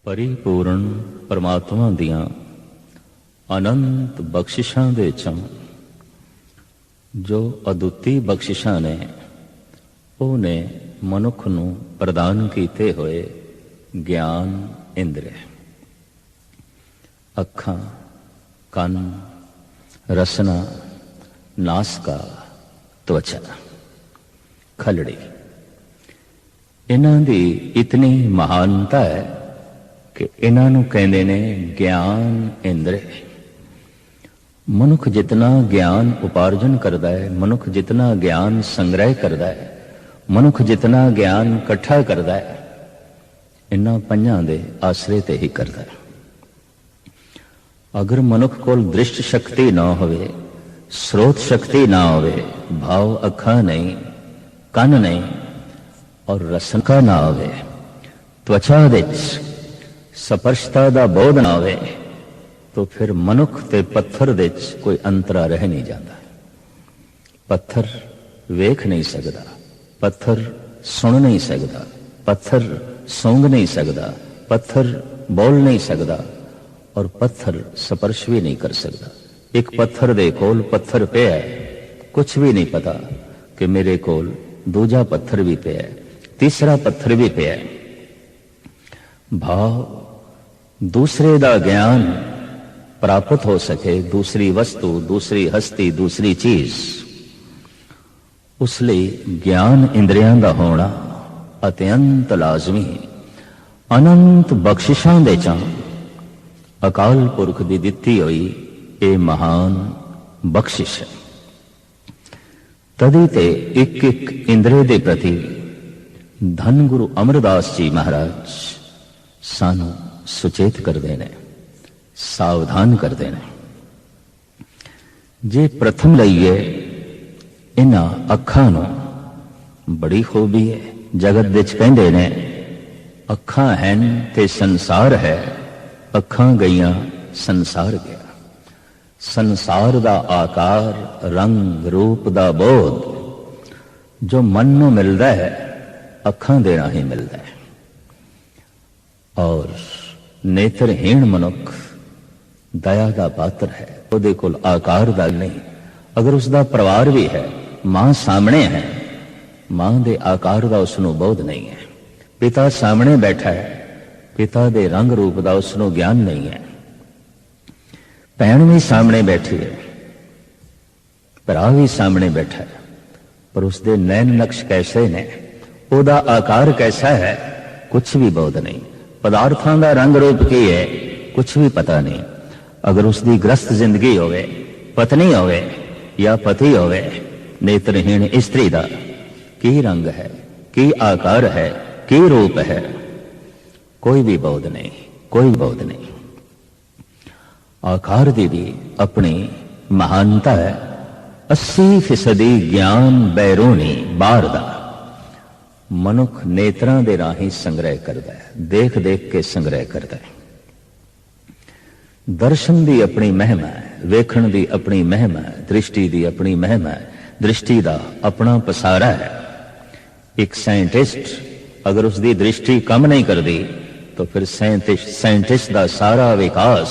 परिपूर्ण परमात्मा दियां अनंत बख्शिशां दे चों जो अदुੱਤੀ बख्शिशां ने ਉਹਨੇ मनुख नूं प्रदान कीते होए ज्ञान इंद्रिय अखां कन रसना नासका त्वचा खलड़ी इन्हां दी इतनी महानता है कि इन्हां नूं कहंदे ने ज्ञान इंद्रिय। मनुख जितना ज्ञान उपार्जन करता है, मनुख जितना ज्ञान संग्रह करता है, मनुख जितना ज्ञान इकट्ठा करता है, इन्हां पंजां दे आसरे ते ही करता है। अगर मनुख कोल दृष्ट शक्ति ना होवे, स्रोत शक्ति ना होवे, भाव अखां नहीं, कन नहीं और रसन का ना होवे, त्वचा दे स्पर्शता दा बोध ना होवे, तो फिर मनुख ते पत्थर दे कोई अंतरा रह नहीं जाता। पत्थर वेख नहीं सकता, पत्थर सुन नहीं सकता, पत्थर सूंघ नहीं सकता, पत्थर बोल नहीं सकता और पत्थर स्पर्श भी नहीं कर सकता। एक पत्थर दे कोल पत्थर पे है, कुछ भी नहीं पता कि मेरे कोल दूजा पत्थर भी पे है, तीसरा पत्थर भी पे है। भाव दूसरे दा ज्ञान प्राप्त हो सके, दूसरी वस्तु, दूसरी हस्ती, दूसरी चीज, उस लिए ज्ञान इंद्रियां दा होना अत्यंत लाजमी है। अनंत बख्शिशां दे चां अकाल पुरख दी दित्ती हुई ये महान बख्शिश है। तदी ते एक एक इंद्रिय दे प्रति धन गुरु अमरदास जी महाराज सानू सुचेत करते हैं, सावधान करते हैं। जे प्रथम लईए इन्हां अखां नूं बड़ी खूबी है। जगत विच कहंदे ने अखां हैन ते संसार है, अखां गईयां संसार गया। संसार दा आकार, रंग, रूप दा बोध जो मन नूं मिलदा है अखां दे राहीं मिलदा है। और नेत्रहीन मनुख दया का पात्र है, ਉਹਦੇ ਕੋਲ आकार ਦਾ नहीं। अगर उसका परिवार भी है, मां सामने है, मां दे आकार का उसनों बोध नहीं है। पिता सामने बैठा है, पिता दे रंग रूप का उसनों ज्ञान नहीं है। भैन भी सामने बैठी है, भरा भी सामने बैठा है, पर उसके नैन नक्श कैसे ने, ਉਹਦਾ आकार कैसा है, कुछ भी बोध नहीं। पदार्थों का रंग रूप की है, कुछ भी पता नहीं। अगर उसकी ग्रस्त जिंदगी होवे, पत्नी होवे या पति होवे, नेत्रहीन स्त्री का की रंग है, की आकार है, की रूप है, कोई भी बोध नहीं, कोई बोध नहीं। आकार की भी अपनी महानता है। 80% ज्ञान बैरूनी बाहर दा मनुख नेत्रां दे राही संग्रह करता है, देख देख के संग्रह करता है। दर्शन की अपनी महिमा है, वेखण की अपनी महिमा है, दृष्टि की अपनी महिमा है, दृष्टि का अपना पसारा है। एक साइंटिस्ट अगर उसकी दृष्टि कम नहीं करती तो फिर साइंटिस्ट का सारा विकास,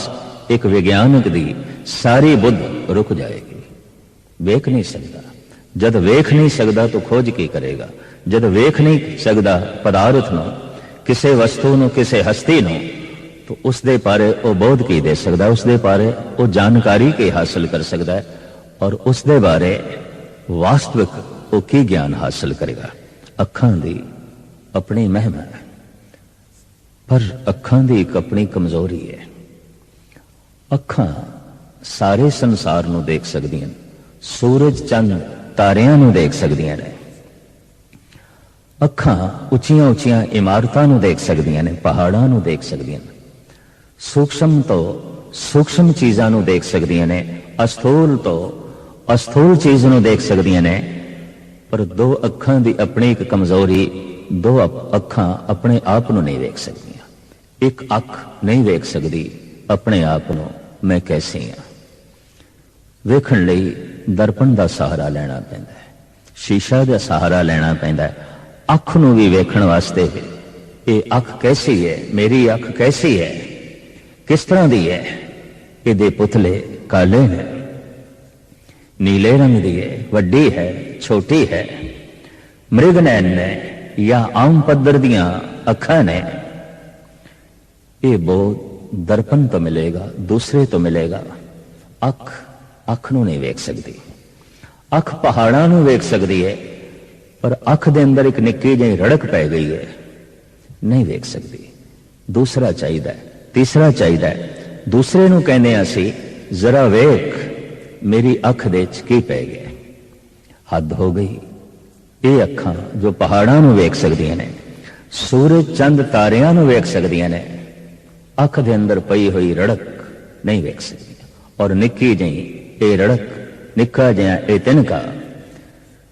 एक वैज्ञानिक की सारी बुद्ध रुक जाएगी। वेख नहीं सकता, जब वेख नहीं सकता तो खोज की करेगा। जब वेख नहीं सकता पदार्थ नो, किसी वस्तु नो, किसी हस्ती नो, तो उसके बारे वो बोध की दे सकता है, उसके बारे वो जानकारी की हासिल कर सकता है और उसके बारे वास्तविक वो की ज्ञान हासिल करेगा। अखां दी अपनी महिमा है, पर अखां दी एक अपनी कमजोरी है। अखां सारे संसार नूं देख सकदियां, सूरज चंद तारियां नूं देख सकदियां ने। अखां उच्चियां उच्चियां इमारतां नूं देख सकदियां ने, पहाड़ां नूं देख सकदियां ने, सूक्ष्म तो सूक्ष्म चीज़ां नूं देख सकदियां ने, अस्थूल तो अस्थूल चीज़ नूं देख सकदियां ने। पर दो अखां दी अपनी एक कमजोरी, दो अखां अपने आप नूं नहीं देख सकदियां। एक अख नहीं देख सकदी अपने आप नूं मैं कैसी हाँ। वेखण लई दर्पण का सहारा लेना पैंदा है, शीशा का सहारा लेना पैंदा है। अख नूं भी वेखण वास्ते ये अख कैसी है, मेरी अख कैसी है, किस तरह दी है। ये पुतले काले ने, नीले रंग दी है, वड्डी है, छोटी है, मृगनैन ने या आम पद्धर दियां अखां ने। ये बोध दर्पण तो मिलेगा, दूसरे तो मिलेगा। अख अख नूं नहीं वेख सकती। अख पहाड़ां नूं वेख सकती है, पर अख दे अंदर एक निक्की जी रड़क पै गई है, नहीं वेख सकती। दूसरा चाहिए, तीसरा चाहिए। दूसरे नूं कहने असी जरा वेख मेरी अख दे च की पै गया। हद हो गई। ये अखां जो पहाड़ां नूं वेख सकदियां ने, सूरज चंद तारियां नूं वेख सकदियां ने, अख दे अंदर पई हुई रड़क नहीं वेख सकदी। और निक्की जी ये रड़क, निक्का जिहा ये तिनका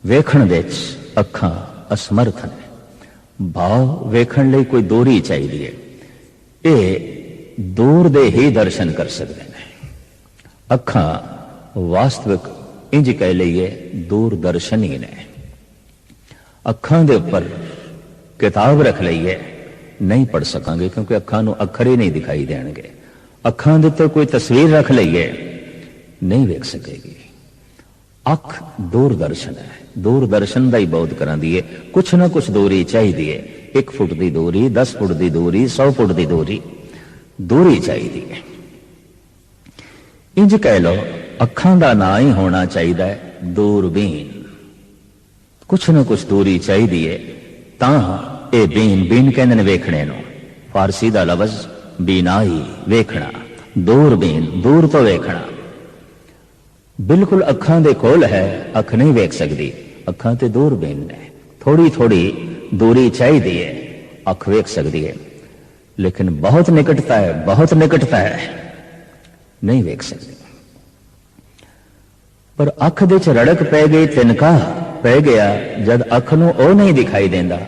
वेखण दे च अखां असमर्थ ने। भाव वेखण लई कोई दूरी चाहिए। ये दूर दे ही दर्शन कर सकते हैं। अखां वास्तविक इंज कह लीए दूरदर्शन ही ने। अखां दे उपर किताब रख लईए नहीं पढ़ सकांगे, क्योंकि अखां नूं अखर ही नहीं दिखाई देणगे। अखां दे उत्ते कोई तस्वीर रख लईए नहीं वेख सकेगी। अख दूरदर्शन है, दूरदर्शन का ही बोध करांदी है। कुछ ना कुछ दूरी चाहिए, 1 फुट की दूरी, 10 फुट की दूरी, 100 फुट की दूरी चाहिए। इंज कह लो अखां का ना ही होना चाहिए दूरबीन। कुछ ना कुछ दूरी चाहिए तां ये बीन, बीन कहते हैं वेखने नूं। फारसी का लफ्ज बीनाई, वेखना। दूरबीन, दूर तो वेखना। बिल्कुल अखां दे कोल है, अख नहीं वेख सकती। अखां ते दूरबीन ने, थोड़ी थोड़ी दूरी चाहिए, अख वेख सकती है। लेकिन बहुत निकटता है, बहुत निकटता है, नहीं वेख सकती। पर अख दे च रड़क पै गई, तिनका पै गया जद अख नूं ओ नहीं दिखाई देंदा।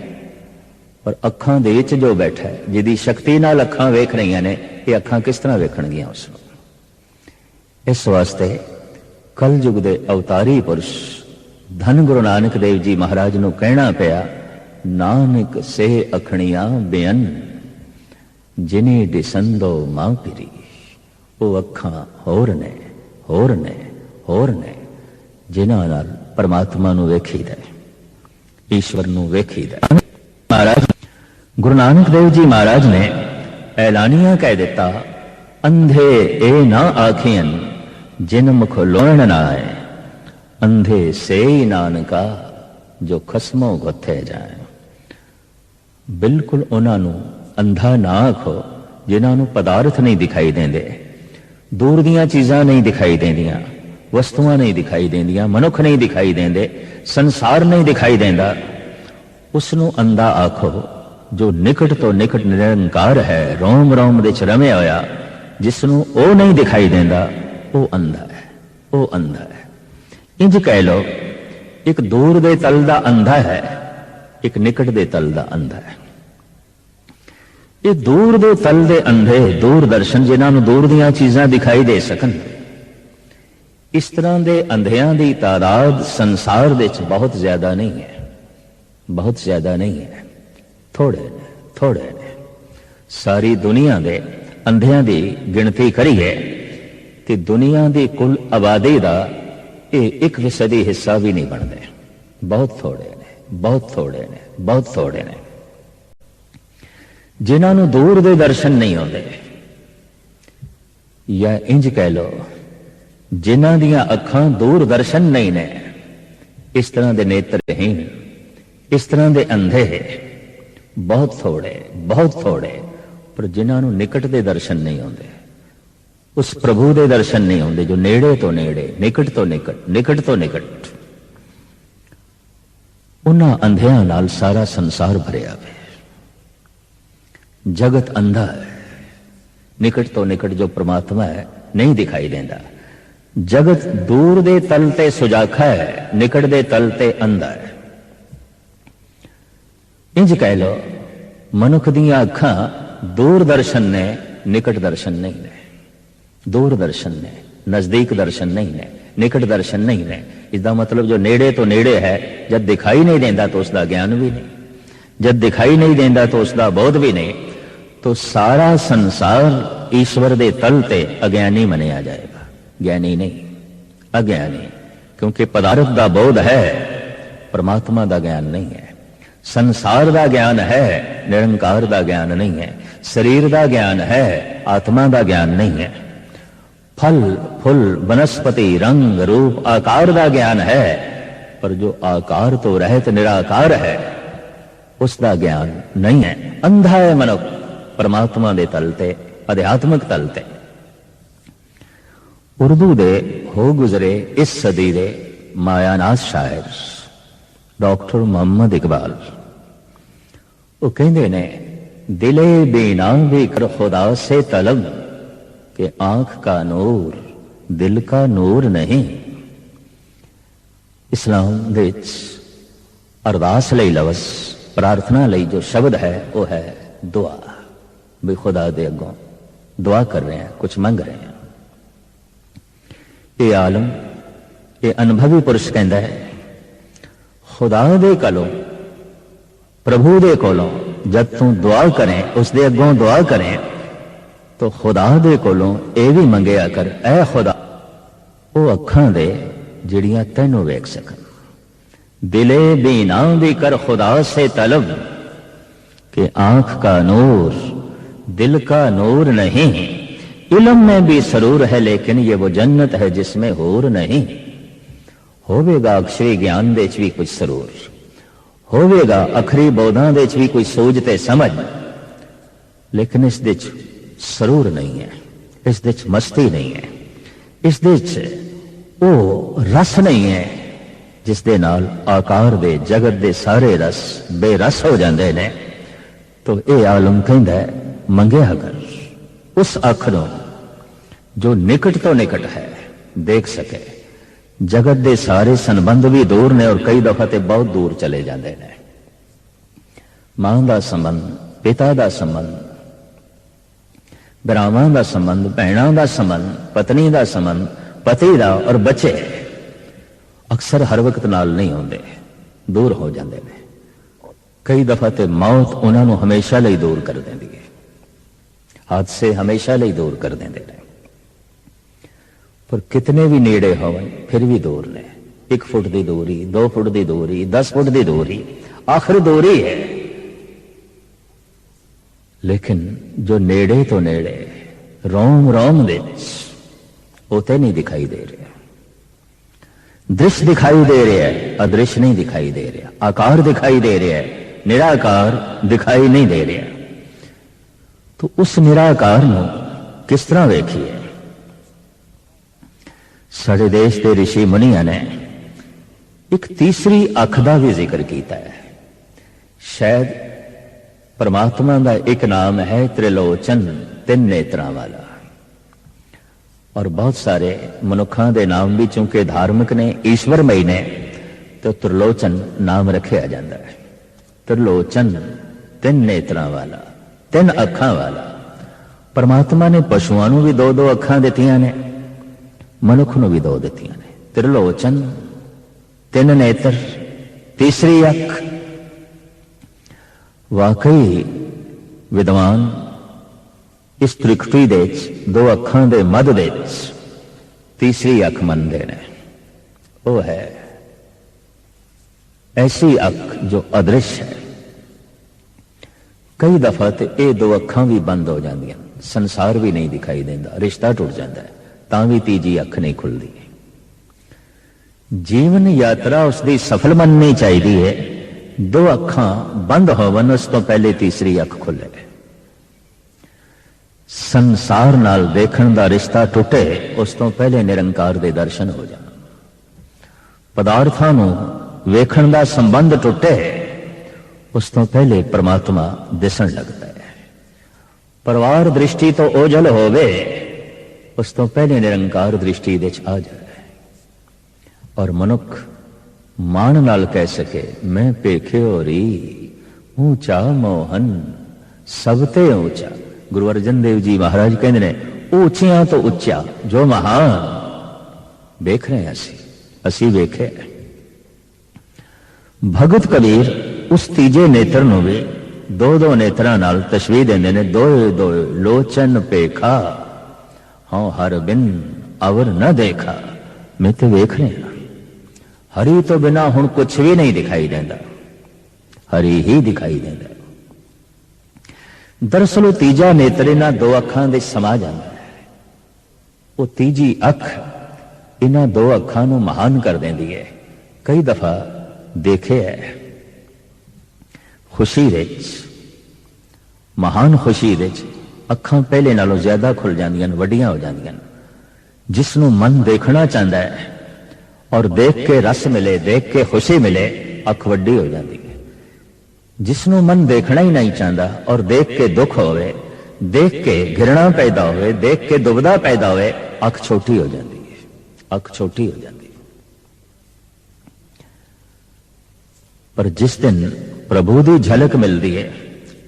पर अखां दे विच जो बैठा है, जिहदी शक्ति नाल अखां वेख रही ने, ये अखां किस तरह वेखणगियां उसनूं। इस वास्ते कल युग दे अवतारी पुरुष धन गुरु नानक देव जी महाराज नूं कहना पिया, नानक से अखणियां बेअन जिने दिसंदो मां पिरी। वो अखां होर ने, होर ने, होर ने, जिन्हां नाल परमात्मा नूं वेखीदा, ईश्वर नूं वेखीदा। महाराज गुरु नानक देव जी महाराज ने ऐलानिया कह दिता, अंधे ए ना आखियन जिन मुख लोण ना आए, अंधे से ही नानका जो खसमों गुथे जाए। बिल्कुल उन्होंने अंधा ना आखो जिन्होंने पदार्थ नहीं दिखाई देंदे, दूर दियां चीज़ां नहीं दिखाई देंदियां, वस्तुआं नहीं दिखाई देंदियां, मनुख नहीं दिखाई देंदे, संसार नहीं दिखाई देंदा। उसनू अंधा आखो जो निकट तो निकट निरंकार है, रोम रोम दे च रमिया होया, जिसनू ओ नहीं दिखाई देंदा, वो अंधा है, वो अंधा है। इंज कह लो एक दूर दे तल दा अंधा है, एक निकट दे तल दा अंधा है। ये दूर दे तल दे अंधे दूरदर्शन, जिन्होंने दूर दियां चीज़ां दिखाई दे सकन, इस तरह दे अंधियां दी तादाद संसार दे च बहुत ज्यादा नहीं है, बहुत ज्यादा नहीं है, थोड़े ने, थोड़े ने। सारी दुनिया दे अंधियां दी गिनती करिए कि दुनिया की कुल आबादी का ये 1% हिस्सा भी नहीं बनते। बहुत थोड़े ने, बहुत थोड़े ने, बहुत थोड़े ने जिन्होंने दूर दे दर्शन नहीं होते, या इंज कह लो जिन्हां दियां अखां दूर दर्शन नहीं ने, इस तरह के नेत्रहीन, इस तरह के अंधे बहुत थोड़े, बहुत थोड़े। पर जिन्होंने निकट दे दर्शन नहीं होते, उस प्रभु दे दर्शन नहीं होंगे जो नेड़े तो नेड़े, निकट तो निकट, निकट तो निकट। उन्हां अंधियां नाल सारा संसार भरिया है। जगत अंधा है, निकट तो निकट जो परमात्मा है नहीं दिखाई देता। जगत दूर दे तल ते सुजाखा है, निकट दे तल ते अंधा है। इंज कह लो मनुख दियां अखां दूर दर्शन ने, निकट दर्शन नहीं ने। दूर दर्शन ने, नजदीक दर्शन नहीं ने, निकट दर्शन नहीं ने। इसका मतलब जो नेड़े तो नेड़े है, जब दिखाई नहीं देता तो उसका ज्ञान भी नहीं। जब दिखाई नहीं देता तो उसका बोध भी नहीं, तो सारा संसार ईश्वर के तल ते अज्ञानी मनिया जाएगा, ज्ञानी नहीं, अज्ञानी। क्योंकि पदार्थ का बोध है, परमात्मा का ज्ञान नहीं है। संसार का ज्ञान है, निरंकार का ज्ञान नहीं है। शरीर का ज्ञान है, आत्मा का ज्ञान नहीं है। फल फूल वनस्पति रंग रूप आकार का ज्ञान है, पर जो आकार तो रहित निराकार है उसका ज्ञान नहीं है। अंधा है मनुख परमात्मा दे तलते, अध्यात्मिक तलते। उर्दू दे हो गुजरे इस सदी दे मायानाज शायर डॉक्टर मोहम्मद इकबाल वो कहते ने, दिले बिना भी कर खुदा से तलब कि आंख का नूर दिल का नूर नहीं। इस्लाम दे अरदास लई लवस प्रार्थना लई जो शब्द है वो है दुआ। भी खुदा दे अगों दुआ कर रहे हैं, कुछ मंग रहे हैं। ये आलम, ये अनुभवी पुरुष कहता है, खुदा दे कोलों, प्रभु दे कोलों जब तू दुआ करें, उसके अगों दुआ करें, तो खुदा दे कोलों ये भी मंगया कर, ऐ खुदा वो अखां दे जिहड़ियां तैनूं वेख सकन। दिले बीना भी कर खुदा से तलब कि आंख का नूर दिल का नूर नहीं। इल्म में भी सरूर है लेकिन ये वो जन्नत है जिसमें हूर नहीं। होवेगा अक्षरी ज्ञान दे च भी कुछ सरूर, होवेगा अखरी बोधां दे च भी कोई सूझ ते समझ, लेकिन इस दे च सरूर नहीं है, इस दे च मस्ती नहीं है, इस दे च वो रस नहीं है जिस दे नाल आकार दे जगत दे सारे रस बेरस हो जाते ने। तो ये आलम कहता है, मंगया कर उस अख नूं जो निकट तो निकट है, देख सके। जगत दे सारे संबंध भी दूर ने और कई दफा ते बहुत दूर चले जाते हैं। मां का संबंध, पिता का संबंध, भरावां का संबंध, भैणां का संबंध, पत्नी का संबंध, पति का और बच्चे अक्सर हर वक्त नाल नहीं होंदे, दूर हो जाते हैं। कई दफा ते मौत उन्होंने हमेशा लई दूर कर देती है, हादसे हमेशा लई दूर कर देते हैं। पर कितने भी नेड़े होवन फिर भी दूर ने। 1 फुट की दूरी, 2 फुट की दूरी, 10 फुट की दूरी, आखिर दूरी है। लेकिन जो नेड़े तो नेड़े रोम रोम दे उते नहीं दिखाई दे रहे। दृश्य दिखाई दे रहा है, अदृश्य नहीं दिखाई दे रहा। आकार दिखाई दे रहा है, निराकार दिखाई नहीं दे रहा। तो उस निराकार नूं किस तरह वेखिए? साडे देश के ऋषि मुनिया ने एक तीसरी अख का भी जिक्र किया है। शायद परमात्मा का एक नाम है त्रिलोचन, 3 नेत्रां वाला। और बहुत सारे मनुखों के नाम भी चूंकि धार्मिक ने, ईश्वरमयी ने, तो त्रिलोचन नाम रखा जाता है। त्रिलोचन, 3 नेत्रां वाला, 3 अखां वाला। परमात्मा ने पशुओं को भी 2-2 अखां दित्तियां ने, मनुख को भी 2 दित्तियां ने। त्रिलोचन, 3 नेत्र, तीसरी अख। वाकई विद्वान इस त्रिकुटी दे 2 अखां दे मध दे तीसरी अख मनते हैं। वो है ऐसी अख जो अदृश्य है। कई दफा तो ये 2 अखां भी बंद हो जांदियां, संसार भी नहीं दिखाई देता, रिश्ता टुट जाता है, तां भी तीजी अख नहीं खुलती। जीवन यात्रा उसकी सफल बननी चाहिए। 2 अखां बंद होवन उस तो पहले तीसरी अख खुले। संसार नाल देखण दा रिश्ता टुटे उस तो पहले निरंकार दे दर्शन हो जाण। पदार्थां नूं वेखण दा संबंध टुटे उस तो पहले परमात्मा दिसण लगता है। परिवार दृष्टि तो ओझल होवे उस तो पहले निरंकार दृष्टि दे आ जाए। और मनुख मान नाल कह सके, मैं पेखे होरी ऊंचा मोहन सबते ऊंचा। गुरु अर्जन देव जी महाराज कहते ने, ऊंचियां तो उच्चा जो महान देख रहे हैं, असी वेखे। भगत कबीर उस तीजे नेत्र नूं भी दो दो नेत्रां नाल तशबीह देंदे ने, दोए दोए लोचन पेखा हाँ हर बिन अवर न देखा। मैं तो वेख रहा, हरि तो बिना हुण कुछ भी नहीं दिखाई देता, हरि ही दिखाई देता। दरअसल वो तीजा नेत्र इन्हां दो अखां दे समा जांदा है। वो तीजी अख इन्हां दो अखां नूं महान कर देंदी है। कई दफा देखे है खुशी विच, महान खुशी विच अखां पहले नालों ज्यादा खुल जांदियां, वड्डियां हो जांदियां। जिसनों मन देखना चाहता है और देख के रस मिले, देख के खुशी मिले, अख वड्डी हो जाती है। जिसनों मन देखना ही नहीं चाहता और देख के दुख होवे, देख के घृणा पैदा होवे, देख के दुविधा पैदा होवे, अख छोटी हो जाती है, अख छोटी हो जाती है। पर जिस दिन प्रभु की झलक मिलती है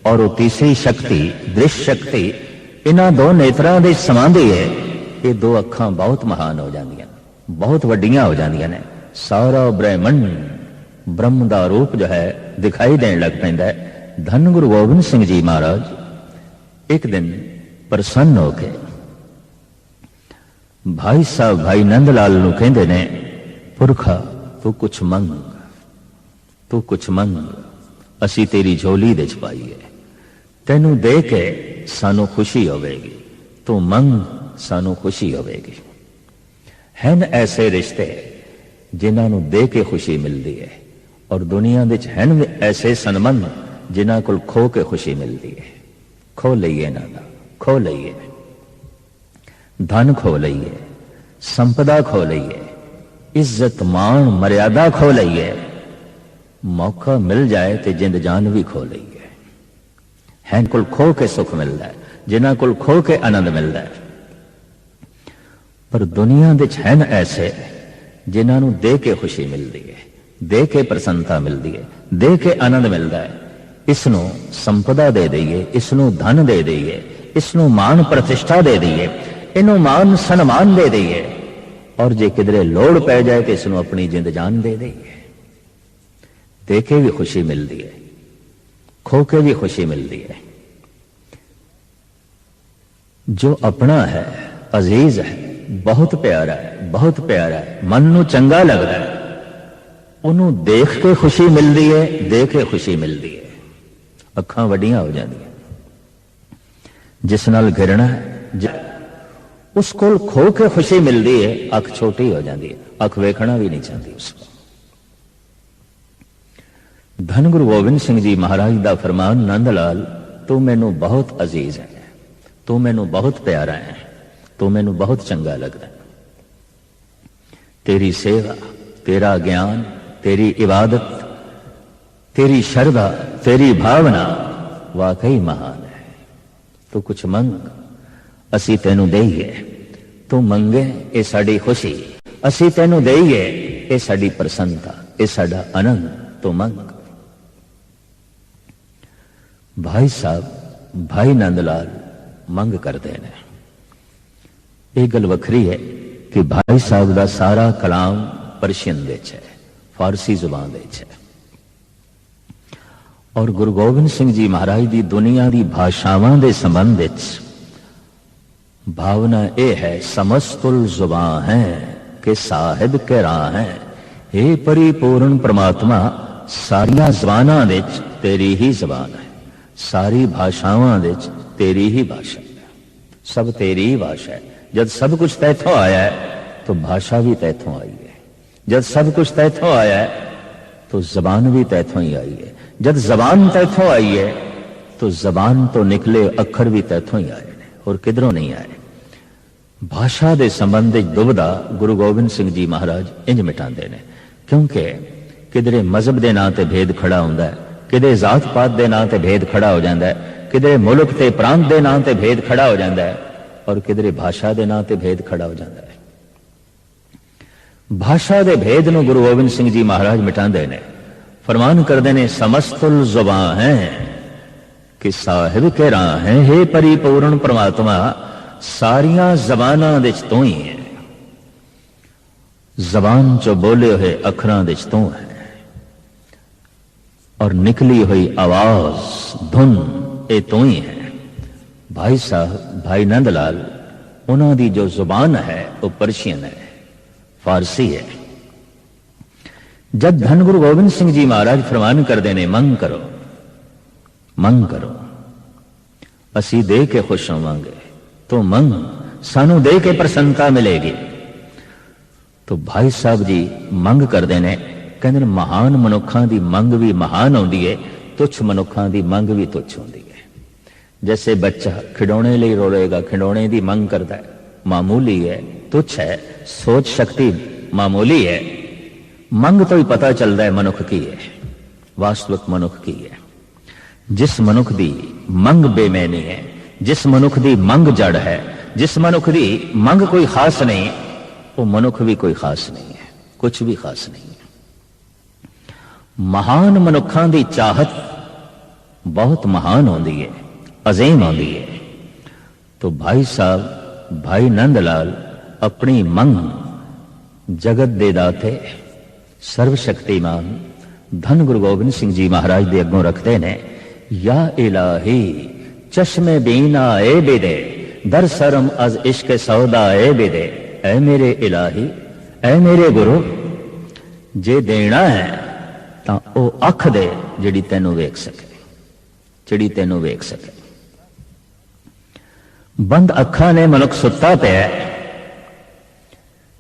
और वो तीसरी शक्ति दृश्य शक्ति इन्हां दो नेत्रां दे समांदी है, ये दो अखां बहुत महान हो जांदियां, बहुत वड्डियां हो जांदियां ने। सारा ब्रह्मंड ब्रह्म का रूप जो है दिखाई देने लग पैंदा है। धन गुरु गोबिंद सिंह जी महाराज एक दिन प्रसन्न होके भाई साहब भाई नंद लाल नूं कहंदे ने, पुरखा तू कुछ मंग, तू कुछ मंग, असी तेरी झोली दे च पाईए, तेनू दे के सानू खुशी होवेगी, तू मंग सानू खुशी होवेगी। हैं ऐसे रिश्ते जिन्हां नूं दे के खुशी मिलती है, और दुनिया विच हैं ऐसे संबंध जिन्हां कोल खो के खुशी मिलती है। खो लईए इन्हां दा, खो लईए, धन खो लईए, संपदा खो लईए, इज्जत मान मर्यादा खो लईए, मौका मिल जाए तो जिंद जान भी खो लईए। हैं कोल खो के सुख मिलता है, जिन्हां कोल खो के आनंद मिलता है। पर दुनिया विच हैं ऐसे जिन्हां नूं दे के खुशी मिलती है, दे के प्रसन्नता मिलती है, दे के आनंद मिलता है। इसनों संपदा दे दईए, इसनों धन दे दईए, इसनों मान प्रतिष्ठा दे दईए, इनों मान सन्मान दे दईए, और जे किधरे लोड़ पै जाए तो इसनों अपनी जिंद जान दे दईए। दे के भी खुशी मिलती है, खो के भी खुशी मिलती है। जो अपना है, अजीज है, बहुत प्यारा है, बहुत प्यारा है, मन नूं चंगा लगता है, उन्होंने देख के खुशी मिलती है, दे के खुशी मिलती है, अखां वड्डियां हो जांदियां। जिस नाल घृणा है उसको खो के खुशी मिलती है, अख छोटी हो जाती है, अख वेखना भी नहीं चाहती उसको। धन गुरु गोबिंद सिंह जी महाराज का फरमान, नंद लाल तू मैनू बहुत अजीज है, तू मैनू बहुत प्यारा है, तू मैनू बहुत चंगा लगता है। तेरी सेवा, तेरा ज्ञान, तेरी इबादत, तेरी श्रद्धा, तेरी भावना वाकई महान है। तू कुछ मंग, असी तेनू देईए, तू मंगे ये साड़ी खुशी, असी तेनू देईए ये साड़ी प्रसन्नता, ये साड़ा आनंद, तू मंग। भाई साहब भाई नंदलाल मंग करते हैं। एक गल वखरी है कि भाई साहब का सारा कलाम पर्शियन विच है, फारसी जुबान विच है, और गुरु गोबिंद सिंह जी महाराज की दुनिया की भाषावां दे संबंध विच भावना यह है, समस्तुल जुबान है कि साहिब के राह है। हे परिपूर्ण परमात्मा, सारिया जबानां विच तेरी ही जबान है, सारी भाषावां विच तेरी ही भाषा है, सब तेरी ही भाषा है। जब सब कुछ तैथों आया है तो भाषा भी तैथों आई है, जब सब कुछ तैथों आया है तो जबान भी तैथों ही आई है, जब जबान तैथों आई है तो जबान तो निकले अखर भी तैथों ही आए और किधरों नहीं आए। भाषा के संबंध दुविधा गुरु गोबिंद सिंह जी महाराज इंज मिटाते हैं, क्योंकि किधरे मजहब के नां ते भेद खड़ा होंदा है, किधरे जात पात के नां ते भेद खड़ा हो जाता है, किधरे मुल्क ते प्रांत के नां ते भेद खड़ा हो जाता है, और किधरे भाषा के नां ते भेद खड़ा हो जाता है। भाषा के भेद नूं गुरु गोबिंद सिंह जी महाराज मिटाते हैं, फरमान करते हैं, समस्तुल जुबान है कि साहिब के राह है। हे परिपूर्ण परमात्मा, सारिया जबानां विच तू ही है, जबान चो बोले हुए अखरां विच तू है, और निकली हुई आवाज धुन ये तू ही है। भाई साहब भाई नंद लाल उन्हों की जो जुबान है वो पर्शियन है, फारसी है। जब धन गुरु गोबिंद सिंह जी महाराज फरमान करते ने मंग करो मंग करो, असी दे के खुश होवांगे, तो मंग सानू दे के प्रसन्नता मिलेगी। तो भाई साहब जी मंग करते हैं, कहते महान मनुखों की मंग भी महान आती है, तुच्छ मनुखों की मंग भी तुच्छ होती है। जैसे बच्चा खिडौने लिए रोलेगा, खिडौने की मंग करता है, मामूली है, तुच्छ है, सोच शक्ति मामूली है। मंग तो ही पता चलता है मनुख की है, वास्तविक मनुख की है। जिस मनुख की मंग बेमैनी है, जिस मनुख की मंग जड़ है, जिस मनुख की मंग कोई खास नहीं, वो मनुख भी कोई खास नहीं है, कुछ भी खास नहीं है। महान मनुखों की चाहत बहुत महान होती है, अजीम होती है। तो भाई साहब भाई नंद लाल अपनी मंग जगत दे दाते सर्वशक्तिमान धन गुरु गोबिंद सिंह जी महाराज दे अगों रखते ने, या इलाही चश्मे बीना ए बेदे दर सरम अज इश्क सौदा ए बेदे। ऐ मेरे इलाही, ऐ मेरे गुरु, जे देना है तां ओ अख दे जिहड़ी तैनूं वेख सके, जिहड़ी तैनूं वेख सके। बंद अखा ने मनुख सुता पे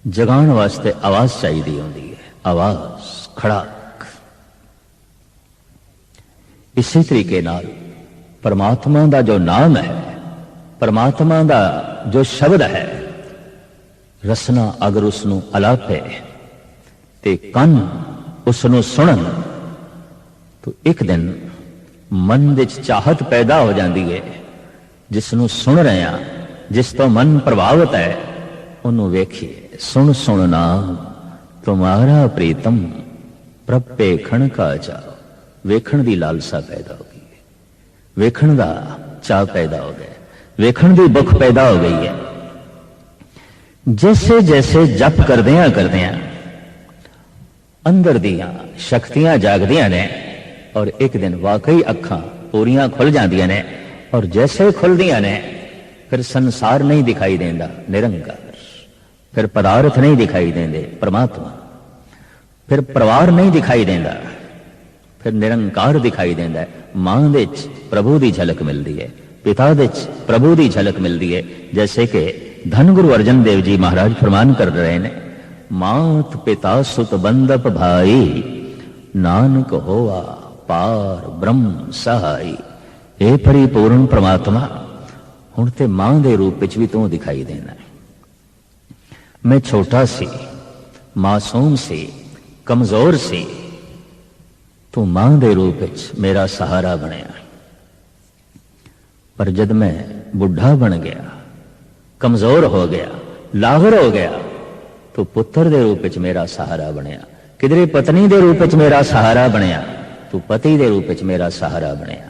जगाण वास्ते आवाज चाहिए होती है, आवाज खड़ाक। इसी तरीके नाल परमात्मा का जो नाम है, परमात्मा का जो शब्द है, रसना अगर उसनों अलापे ते कन उसनों सुनन, तो एक दिन मन विच चाहत पैदा हो जाती है। जिसनों सुन रहे हैं, जिस तो मन प्रभावित है, उन्होंने वेखिए। सुन सुनना तुम्हारा प्रीतम प्रपेखण का चाव, वेखण की लालसा पैदा हो गई है, वेखण का चाव पैदा हो गया, वेखण की भुख पैदा हो गई है। जैसे जैसे जप करदियां करदियां अंदर दियां शक्तियां जागदियां ने, और एक दिन वाकई अखां पूरियां खुल जांदियां ने, और जैसे खुलदियां ने फिर संसार नहीं दिखाई देता, निरंकार, फिर पदार्थ नहीं दिखाई देंदे, परमात्मा, फिर परिवार नहीं दिखाई देता, फिर निरंकार दिखाई देता है। मां दे विच प्रभु की झलक मिलती है, पिता दे विच प्रभु की झलक मिलती है। जैसे कि धन गुरु अर्जन देव जी महाराज फरमान कर रहे हैं, मात पिता सुत बंदप भाई नानक होवा पार ब्रह्म सहाई। हे परिपूर्ण परमात्मा, हुण ते मां दे रूप विच भी तू दिखाई देना है। मैं छोटा सी, मासूम सी, कमजोर सी, तू मां दे रूप विच मेरा सहारा बनया। पर जद मैं बुढ़ा बन गया, कमजोर हो गया, लागर हो गया, तो पुत्र दे रूप विच मेरा सहारा बनया। किधरे पत्नी दे रूप विच मेरा सहारा बनया, तू पति दे रूप विच मेरा सहारा बनया।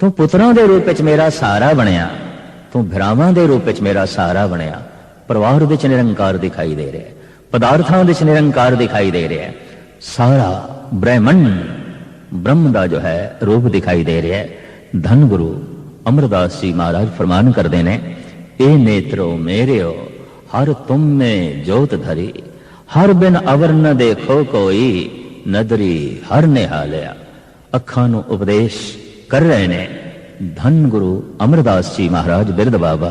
तू पुत्रां दे रूप विच मेरा सहारा बनया, तू भरावां दे रूप विच मेरा सहारा बनया। परिवार विच निरंकार दिखाई दे रहा है, पदार्थां विच निरंकार दिखाई दे रहा है, सारा ब्रह्मंड ब्रह्म का जो है रूप दिखाई दे रहा है। धन गुरु अमरदास जी महाराज फरमान करते ने, ए नेत्रो मेरे हो हर तुम में जोत धरी, हर बिन अवर न देखो कोई नदरी हर निहालिया। अखां नूं उपदेश कर रहे ने धन गुरु अमरदास जी महाराज बिरद बाबा,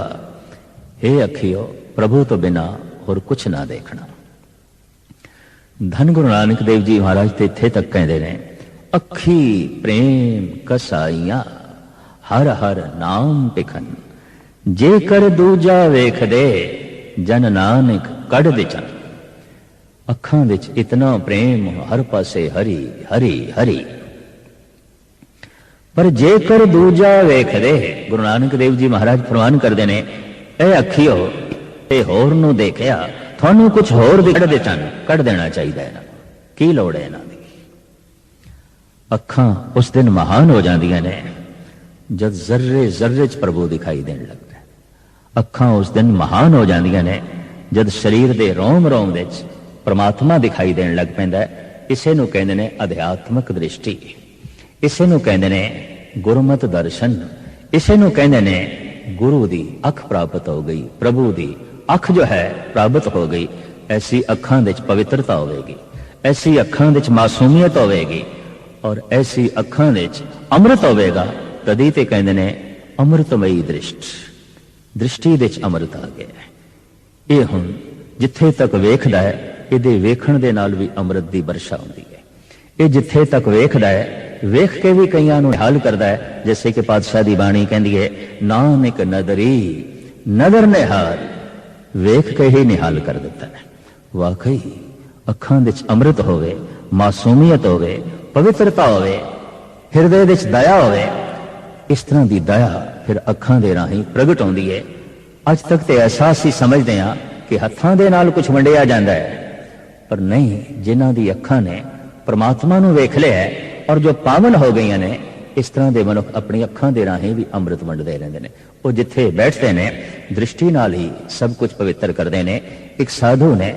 हे अखियो प्रभु तो बिना और कुछ ना देखना। धन गुरु नानक देव जी महाराज ते इत्थे तक कहते ने, अखी प्रेम कसाइया हर हर नाम पिखन, जेकर दूजा वेख दे जन नानक कढ़ दिचन। अखां विच इतना प्रेम, हर पासे हरी हरी हरी, पर जेकर दूजा वेख दे, गुरु नानक देव जी महाराज फरमान करते ने, ए अखियो ए होर नूं देखिया, थानू कुछ होर कढ़ दिचन, कढ़ देना चाहिए ना, की लोड़ है इन्हां दी। अखां उस दिन महान हो जांदियां ने जब जर्रे जर्रे च प्रभु दिखाई देने लगता है। अखां उस दिन महान हो जांदियां ने जब शरीर दे रोम रोम दे परमात्मा दिखाई देने लग पैंदा है। इसे नूं कहंदे ने अध्यात्मक दृष्टि। इसे नूं कहंदे ने गुरमत दर्शन, इसे नूं कहंदे ने गुरु दी अख प्राप्त हो गई, प्रभु दी अख जो है प्राप्त हो गई। ऐसी अखां दे च पवित्रता होगी, ऐसी अखां दे च मासूमियत होगी और ऐसी अखां दे च अमृत होगा। तदी ते कहंदे ने अमृतमयी दृष्टि दे च अमृत आ गया। ये हुण जिथे तक वेखदा है, इहदे वेखण दे नाल भी अमृत दी वर्षा हुंदी है। ये जिथे तक वेखदा है, वेख के भी कईयां नूं निहाल करदा है। जैसे कि पातशाह दी बाणी कहंदी है, नानक नदरी नदर निहाल, वेख के ही निहाल कर दिता है। वाकई अखां दे च अमृत होवे, मासूमियत होवे, पवित्रता होवे, हिरदे दे च दया होवे। इस तरह की दया फिर अखां दे राही प्रगट होंदी है। अज तक तो एहसास ही समझते हैं कि हत्थां दे नाल कुछ वंडिया जाता है, पर नहीं, जिन्हां दी अखां ने परमात्मा नूं वेख लिया है और जो पावन हो गई ने, इस तरह के मनुख अपनी अखां दे राही भी अमृत वंडते रहते हैं। वो जिथे बैठते हैं दृष्टि नाल ही सब कुछ पवित्र करते हैं। एक साधु ने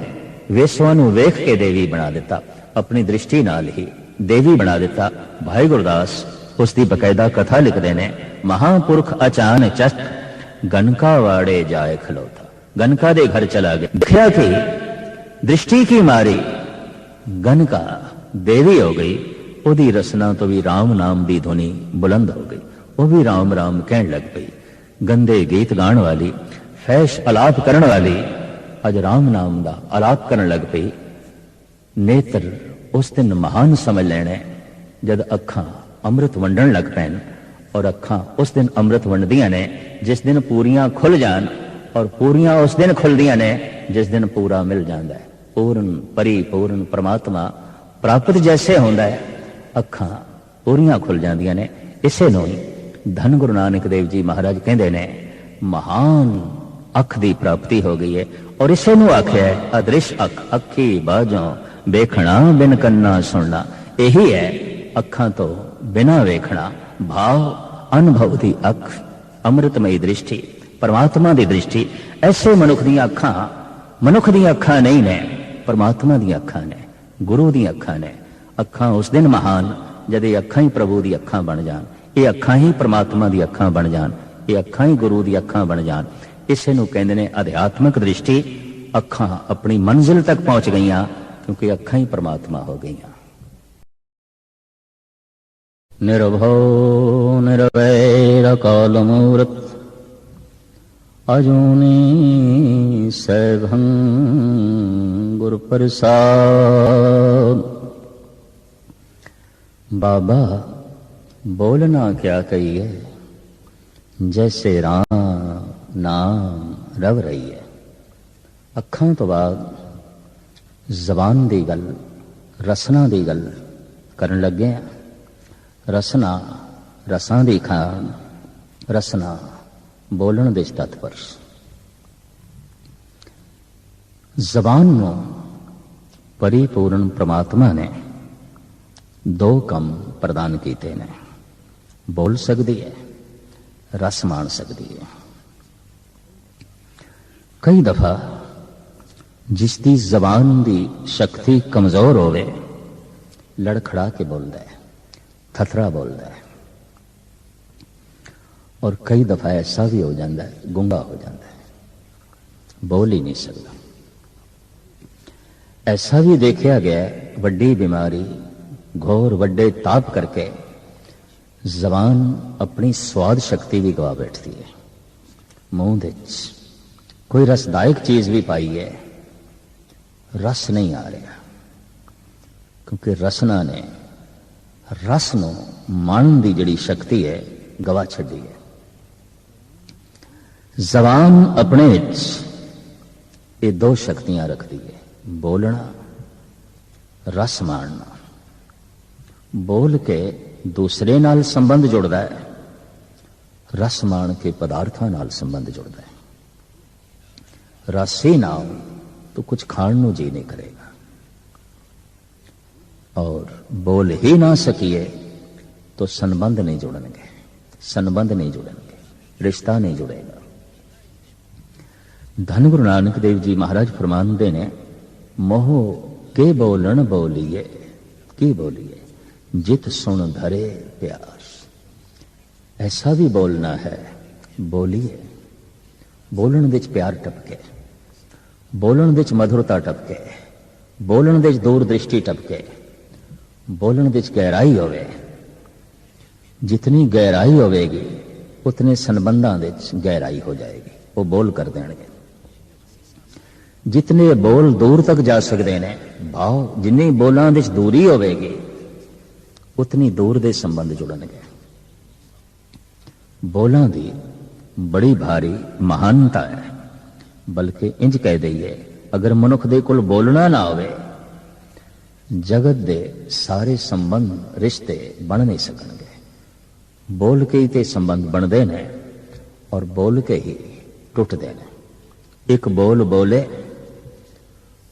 वेसवा नूं वेख के देवी बना दिता, अपनी दृष्टि नाल ही देवी बना दिता। भाई गुरदास उसकी बकायदा कथा लिखते हैं, महापुरख अचान चक गनका वाड़े जाए खलोता। गनका दे घर चला गया, देखा कि दृष्टि की मारी गनका देवी हो गई। ओदी रसना तो भी राम नाम की ध्वनि बुलंद हो गई, वो भी राम राम कहन लग पई। गंदे गीत गाण वाली, फैश अलाप करन वाली अज राम नाम का अलाप करन लग पई। नेत्र उस दिन महान समझ लेने जद अखां अमृत वंडन लग पैन, और अखां उस दिन अमृत वंडदियां ने जिस दिन पूरियां खुल जान, और पूरियां उस दिन खुलदियां ने जिस दिन पूरा मिल जाता है। पूर्ण परिपूर्ण परमात्मा प्राप्त जैसे होंदा है, अखां पूरियां खुल जांदियां ने। इसे नूं ही धन गुरु नानक देव जी महाराज कहंदे ने महान अख की प्राप्ति हो गई है। और इसे नूं आख्या है अदृश अख, अखी बाजों वेखना बिन कन्ना सुनना। यही है अखां तो बिना वेखना, भाव अनुभव की अख, अमृतमयी दृष्टि, परमात्मा की दृष्टि। ऐसे मनुख दी अखां मनुख दी अखां नहीं ने, परमात्मा दी अखां ने, गुरु दी अखां ने। अखां उस दिन महान जद ये अखां ही प्रभु दी अखां बन जान, ये अखां ही परमात्मा दी अखां बन जान, ये अखां ही गुरु दी अखां बन जान। इसे नूं कहंदे ने अध्यात्मक दृष्टि। अखां अपनी मंजिल तक पहुंच गईयां क्योंकि अखां ही परमात्मा हो गईयां। निर्भव निर्वैर काल मूरत अजूनी सैभं गुर प्रसाद। बाबा बोलना क्या कहिए, जैसे राम नाम रव रही है। अखां तो बाद जबान दी गल, रसना दी गल करन लगे हैं। रसना रसां दी खान, रसना बोलन दे तत्पर। जबान नूं परिपूर्ण परमात्मा ने दो कम प्रदान किए ने। बोल सकती है, रस मान सकती है। कई दफा जिसकी जबान की शक्ति कमजोर होवे, लड़खड़ा के बोलता है, थथरा बोलता है। और कई दफा ऐसा भी हो जाता है, गूंगा हो जाता है, बोल ही नहीं सकता। ऐसा भी देखा गया, वड्डी बीमारी घोर वड्डे ताप करके जबान अपनी स्वाद शक्ति भी गवा बैठती है। मुंह दे कोई रसदायक चीज भी पाई है, रस नहीं आ रहा, क्योंकि रसना ने रस नूं माणन दी जिहड़ी शक्ति है गवा छड्डी है। जबान अपने ये दो शक्तियां रखती है, बोलना, रस माणना। बोल के दूसरे नाल संबंध जुड़ता है, रस मान के पदार्थों नाल संबंध जुड़ता है। रस ही ना हो तो कुछ खाण नूं जी नहीं करेगा, और बोल ही ना सकिए तो संबंध नहीं जुड़ेंगे, संबंध नहीं जुड़ेंगे, रिश्ता नहीं जुड़ेगा। धन गुरु नानक देव जी महाराज फरमाते ने, मोह के बोलन बोलिए, की बोलिए, जित सुन धरे प्यास। ऐसा भी बोलना है, बोलिए। बोलण विच प्यार टपके, बोलण विच मधुरता टपके, बोलण विच दूरदृष्टि टपके, बोलण विच गहराई होवे। जितनी गहराई होवेगी उतने संबंधां विच गहराई हो जाएगी। वो बोल कर देंगे। जितने बोल दूर तक जा सकते हैं भाव, जिन्नी बोलां विच दूरी होवेगी उतनी दूर दे संबंध जुड़नगे। बोलां दी बड़ी भारी महानता है। बल्कि इंज कह दईए, अगर मनुख दे कोल बोलना ना होवे, जगत दे सारे संबंध रिश्ते बन नहीं सकणगे। बोल के ही ते संबंध बनते हैं और बोल के ही टुटते हैं। एक बोल बोले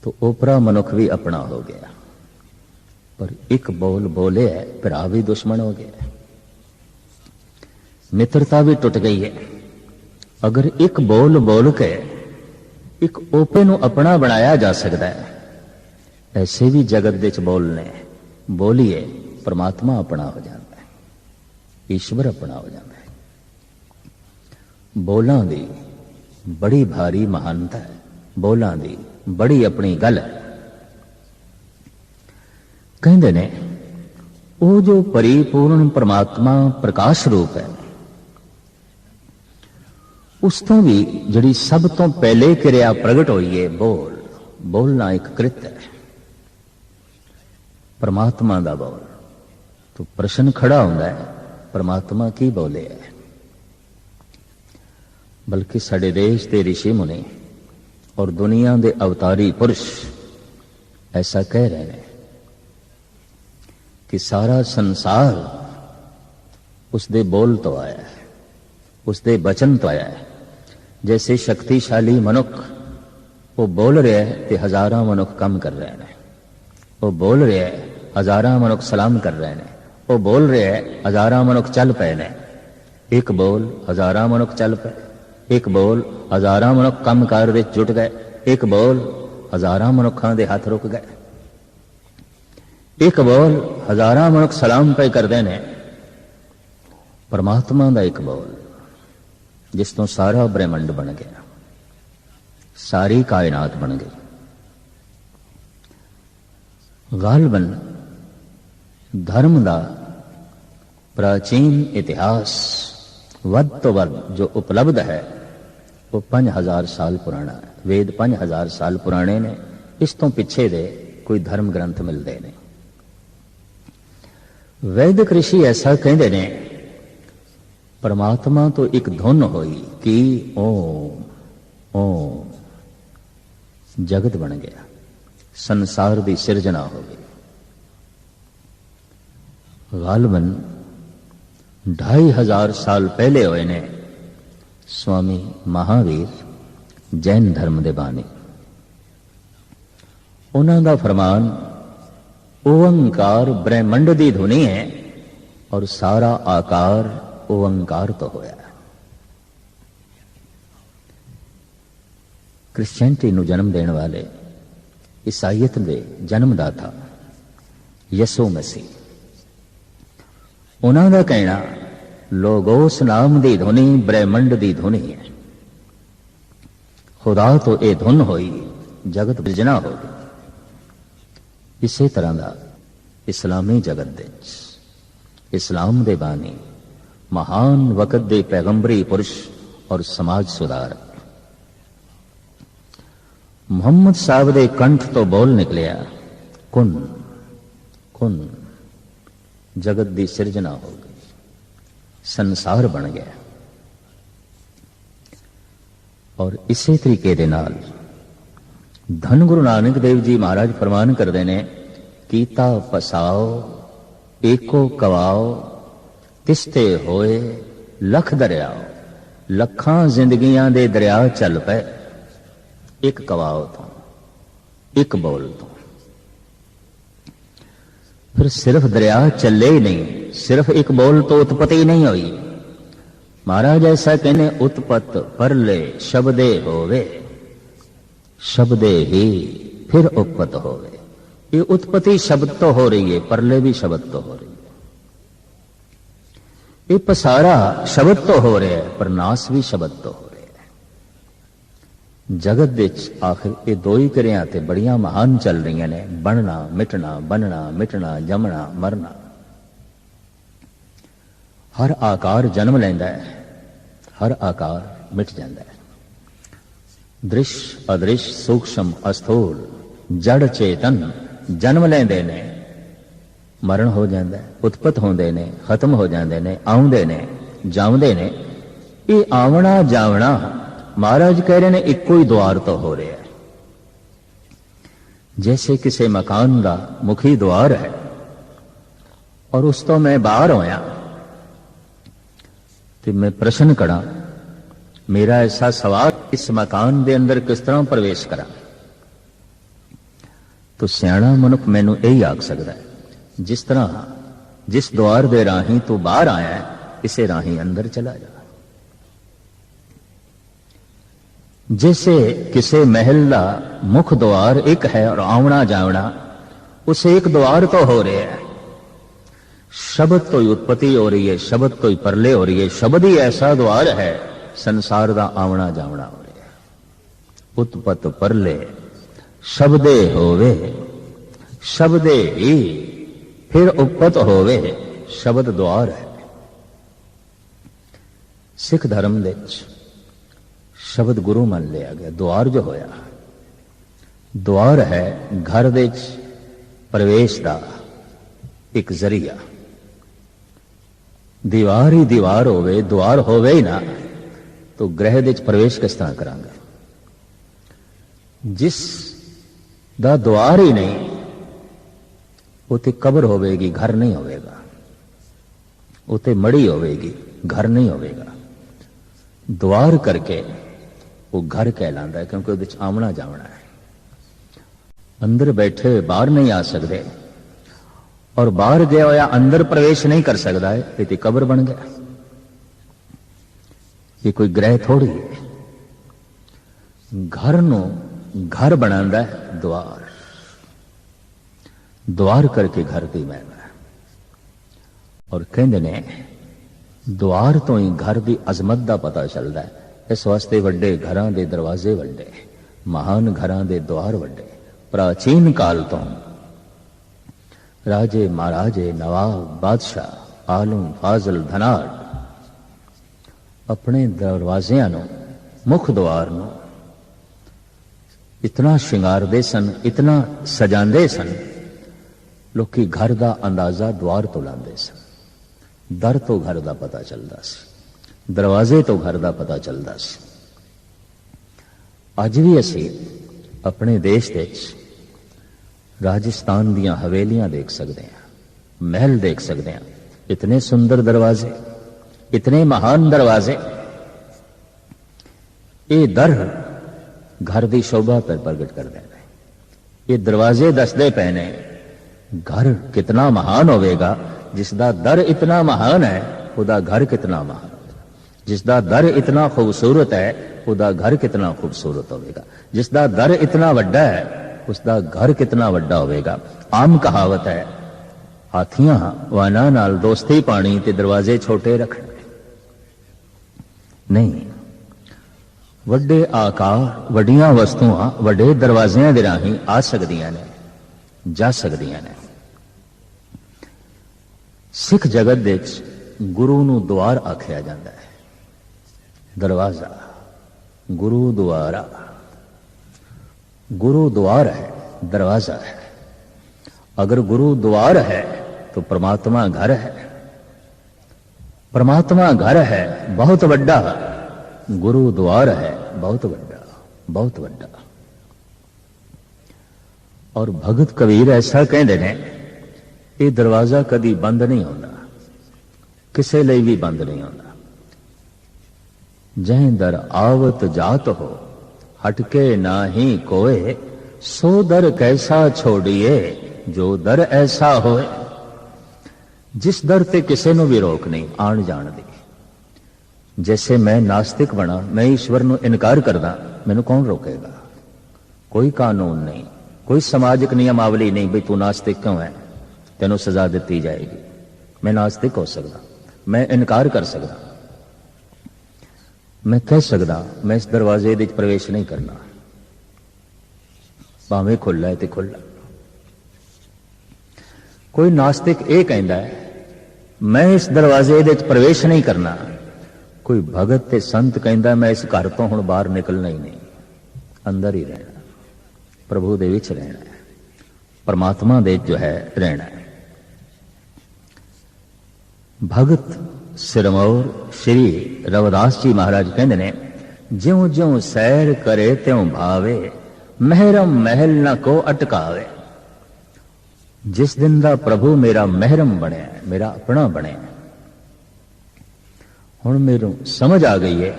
तो ओपरा मनुख भी अपना हो गया, पर एक बोल बोले भरा भी दुश्मन हो गया, मित्रता भी टुट गई है। अगर एक बोल बोल के एक ओपे नू अपना बनाया जा सकता है, ऐसे भी जगत विच बोलने बोलिए परमात्मा अपना हो जाता है, ईश्वर अपना हो जाता है। बोलां दी बड़ी भारी महानता है, बोलां दी बड़ी अपनी गल है। कहते ने वो जो परिपूर्ण परमात्मा प्रकाश रूप है, उस तो भी जिहड़ी सब तो पहले क्रिया प्रगट हुई है बोल। बोलना एक कृत है, परमात्मा दा बोल। तो प्रश्न खड़ा होता है, परमात्मा की बोले है। बल्कि साडे देश के ऋषि मुनि और दुनिया के अवतारी पुरुष ऐसा कह रहे हैं कि सारा संसार उसके बोल तो आया है, उसके वचन तो आया है। जैसे शक्तिशाली मनुख वो बोल रहे हैं तो हजारों मनुख कम कर रहे हैं, वो बोल रहे हैं हजारों मनुख सलाम कर रहे हैं, वो बोल रहे हैं हजारों मनुख चल पे ने। एक बोल हजारों मनुख चल पे, एक बोल हजारों मनुख कम कार विच जुट गए, एक बोल हजारों मनुखों के हाथ रुक गए, एक बोल हजारों मनुख सलाम पे करते हैं। परमात्मा का एक बोल जिस तो सारा ब्रह्मंड बन गया, सारी कायनात बन गई। गालबन धर्म का प्राचीन इतिहास वध तो वध जो उपलब्ध है वो 5000 साल पुराना है। वेद 5000 साल पुराने ने, इस तो पिछे दे कोई धर्म ग्रंथ मिलते नहीं। वैदिक ऋषि ऐसा कहते ने, परमात्मा तो एक धुन होई कि ओम ओम, जगत बन गया, संसार की सिरजना हो गई। गालबन 2500 साल पहले होए ने स्वामी महावीर जैन धर्म दे बानी। उन्हां दा फरमान ओंकार ब्रह्मंड दी धुनी है और सारा आकार ओंकार तो होया। क्रिश्चियनिटी नू जन्म देने वाले ईसाईयत दे जन्मदाता यसु मसीह, उन्हां दा कहना लोगोस नाम दी धुनी ब्रह्मंड दी धुनी है। खुदा तो ये धुन होई, जगत बिरजना हो गई। इसे तरह का इस्लामी जगत दे इस्लाम दे बानी महान वकत दे पैगंबरी पुरुष और समाज सुधारक मुहम्मद साहब दे कंठ तो बोल निकलिया, कुन कुन, जगत दी सिरजना हो गई, संसार बन गया। और इसे तरीके दे नाल धन गुरु नानक देव जी महाराज फरमान करते हैं, कीता पसाओ एको कवाओ, तिस्ते होए लख दरियाओ। लखां जिंदगियां दे दरिया चल पे एक कवाओ तो, एक बोल तो। फिर सिर्फ दरिया चले ही नहीं, सिर्फ एक बोल तो उत्पत्ति ही नहीं हुई। महाराज ऐसा कहने, उत्पत्त परले शब्दे होवे, शब्दे ही फिर उत्पत्त होवे। ये उत्पत्ति शब्द तो हो रही है, परले भी शब्द तो हो रही है। ਇਹ ਪਸਾਰਾ ਸ਼ਬਦ ਤੋਂ ਹੋ ਰਿਹਾ ਹੈ, ਪਰ ਨਾਸ ਵੀ ਸ਼ਬਦ ਤੋਂ ਹੋ ਰਿਹਾ ਹੈ। ਜਗਤ ਵਿੱਚ ਆਖਿਰ ਇਹ ਦੋ ਹੀ ਕਿਰਿਆ ਤੇ ਬੜੀਆਂ ਮਹਾਨ ਚੱਲ ਰਹੀਆਂ ਨੇ, ਬਣਨਾ ਮਿਟਣਾ, ਬਣਨਾ ਮਿਟਣਾ, ਜੰਮਣਾ ਮਰਨਾ। ਹਰ ਆਕਾਰ ਜਨਮ ਲੈਂਦਾ ਹੈ, ਹਰ ਆਕਾਰ ਮਿਟ ਜਾਂਦਾ ਹੈ। ਦ੍ਰਿਸ਼ ਅਦ੍ਰਿਸ਼ ਸੂਖਸ਼ਮ ਅਸਥੂਲ ਜੜ ਚੇਤਨ ਜਨਮ ਲੈਂਦੇ ਨੇ, ਮਰਨ ਹੋ ਜਾਂਦਾ, ਉਤਪਤ ਹੁੰਦੇ ਨੇ, ਖਤਮ ਹੋ ਜਾਂਦੇ ਨੇ, ਆਉਂਦੇ ਨੇ, ਜਾਉਂਦੇ ਨੇ। ਇਹ ਆਵਣਾ ਜਾਵਣਾ ਮਹਾਰਾਜ ਕਹਿ ਰਹੇ ਨੇ ਇੱਕੋ ਹੀ ਦੁਆਰ ਤੋਂ ਹੋ ਰਿਹਾ ਹੈ। जैसे किसी मकान का मुखी द्वार है और उस तो मैं बाहर होया तो मैं प्रश्न करा, मेरा ऐसा सवाल, इस मकान के अंदर किस तरह प्रवेश करा, तो सियाणा मनुख मैनू यही आख सकता है, जिस तरह जिस द्वार दे राही तू बाहर आया है, इसे राही अंदर चला जा। जैसे किसी महल का मुख द्वार एक है और आवना जावना उस एक द्वार तो हो रहा है। शब्द तो ही उत्पत्ति हो रही है, शब्द तो ही परले हो रही है, शब्द ही ऐसा द्वार है, संसार का आवना जावना हो रहा है। उत्पत परले शब्दे होवे, शब्दे ही फिर उपत होवे, शब्द द्वार है। सिख धर्म दे शब्द गुरु मान लिया गया। द्वार जो होया, द्वार है घर दे प्रवेश का एक जरिया। दीवार ही दीवार होवे, द्वार होवे ही ना, तो ग्रह दे प्रवेश किस तरह करांगे। जिस दा द्वार ही नहीं, उते कब्र होवेगी, घर नहीं होवेगा। उते मड़ी होवेगी, घर नहीं होवेगा। द्वार करके वो घर कहलाता है, क्योंकि उहदे च आमना जावना है। अंदर बैठे हुए बाहर नहीं आ सकते, और बाहर गया होया अंदर प्रवेश नहीं कर सकता है, ये तो कब्र बन गया। ये कोई ग्रह थोड़ी है। घर नो घर बनांदा है द्वार, द्वार करके घर की महिमा है। और कहंदे ने द्वार तो ही घर की अजमत का पता चलता है। इस वास्ते वड्डे घरां दे दरवाजे वड्डे, महान घरां दे द्वार वड्डे। प्राचीन काल तो राजे महाराजे नवाब बादशाह आलम फाजल धनाड़ अपने दरवाजियां नो, मुख द्वार नो इतना श्रृंगारदे सन, इतना सजांदे सन, लोकी घर का अंदाजा द्वार तो लांदे सन। दर तो घर का पता चलता सी, दरवाजे तो घर का पता चलता सी। अज भी असी अपने देश दे राजस्थान दियां हवेलियां देख सकते हैं, महल देख सकते हैं। इतने सुंदर दरवाजे, इतने महान दरवाजे। ये दर घर की शोभा पर प्रगट कर देना। ये दरवाजे दसदे पे ने घर कितना महान होवेगा। जिसका दर इतना महान है, उसका घर कितना महान होगा। जिसका दर इतना खूबसूरत है, उसका घर कितना खूबसूरत होगा। जिसका दर इतना वड्डा है, उसका घर कितना वड्डा होगा। आम कहावत है, हाथियां वाना नाल दोस्ती पानी ते दरवाजे छोटे रखने। नहीं, वड्डे आकार वड्डियां वस्तुआं वड्डे दरवाजियां दे राहीं आ सकदियां ने, जा सकदियां ने। सिख जगत दे गुरु नूं द्वार आख्या जाता है। दरवाजा गुरु द्वारा, गुरु द्वार है, दरवाजा है। अगर गुरु द्वार है तो परमात्मा घर है। परमात्मा घर है बहुत बड़ा, गुरु द्वार है बहुत बड़ा, बहुत बड़ा। और भगत कबीर ऐसा कहते हैं, ये दरवाजा कभी बंद नहीं होता, किसी लिए भी बंद नहीं होता। जह दर आवत जात हो, हटके ना ही कोय, सो दर कैसा छोड़िए, जो दर ऐसा होए। जिस दर ते किसी को भी रोक नहीं आन जान दी। जैसे मैं नास्तिक बना, मैं ईश्वर को इनकार करदा, मैनू कौन रोकेगा। कोई कानून नहीं, कोई समाजिक नियमावली नहीं भी तू नास्तिक क्यों है, तेनों सजा दी जाएगी। मैं नास्तिक हो सकता, मैं इनकार कर सकदा, मैं कह सकदा मैं इस दरवाजे दे प्रवेश नहीं करना, भावें खुला है तो खुला। कोई नास्तिक यह कहता है मैं इस दरवाजे दे प्रवेश नहीं करना, कोई भगत ते संत कहता मैं इस घर तो हुण बाहर निकलना ही नहीं, अंदर ही रहना, प्रभु दे विच रहना है, परमात्मा दे जो है रहना है। भगत सिरमौर श्री रविदास जी महाराज कहते ने ज्यों ज्यों सैर करे त्यों भावे, महरम महल न को अटकावे। जिस दिन दा प्रभु मेरा महरम बने, मेरा अपना बने, हुण मेनू समझ आ गई है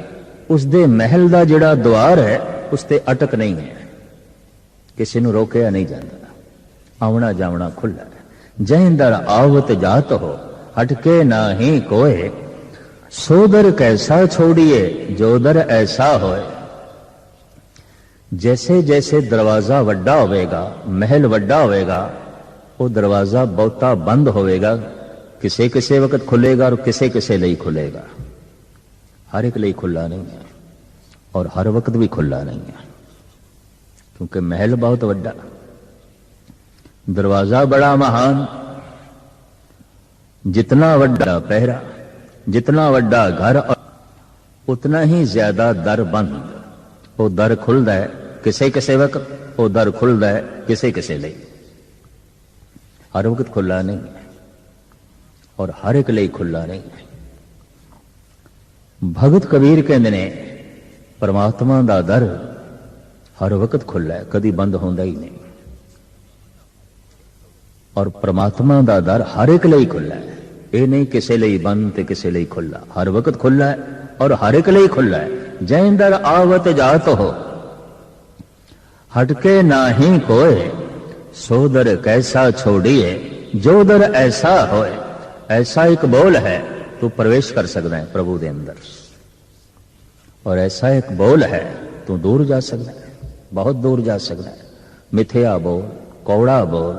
उस दे महल दा जिहड़ा द्वार है उस ते अटक नहीं है, किसी नू रोकिया नहीं जाता, आवना जावना खुला है। जै दर आवत जात हो हटके ना ही कोय, सो दर कैसा छोड़िए जो दर ऐसा होए। जैसे जैसे दरवाजा वड्डा होवेगा, महल वड्डा होवेगा, वो दरवाजा बहुता बंद होवेगा, किसे किसे वक्त खुलेगा और किसे किसे लिए खुलेगा, हर एक लिए खुला नहीं है और हर वक्त भी खुला नहीं है, क्योंकि महल बहुत वड्डा, दरवाजा बड़ा महान। जितना वड्डा पहरा, जितना वड्डा घर, उतना ही ज्यादा दर बंद। वो दर खुलदा है किसे किसे वक्त, वो दर खुलदा है किसे किसे लिए, हर वक्त खुला नहीं है और हर एक लिए खुला नहीं है। भगत कबीर कहते ने परमात्मा दा दर हर वक्त खुला है, कदी बंद होंदा ही नहीं, और परमात्मा दा दर हर एक लिए खुला है, ये नहीं किसे लिए बंद ते किसे लिए खुला, हर वक्त खुला है और हर एक लिए खुला है। जै दर आवत जात हो हटके ना ही कोय, सो दर कैसा छोड़िए जो दर ऐसा होए। ऐसा एक बोल है तू प्रवेश कर सकता है प्रभु दे अंदर, और ऐसा एक बोल है तू दूर जा सकता है, बहुत दूर जा सकता है। मिथ्या बोल, कौड़ा बोल,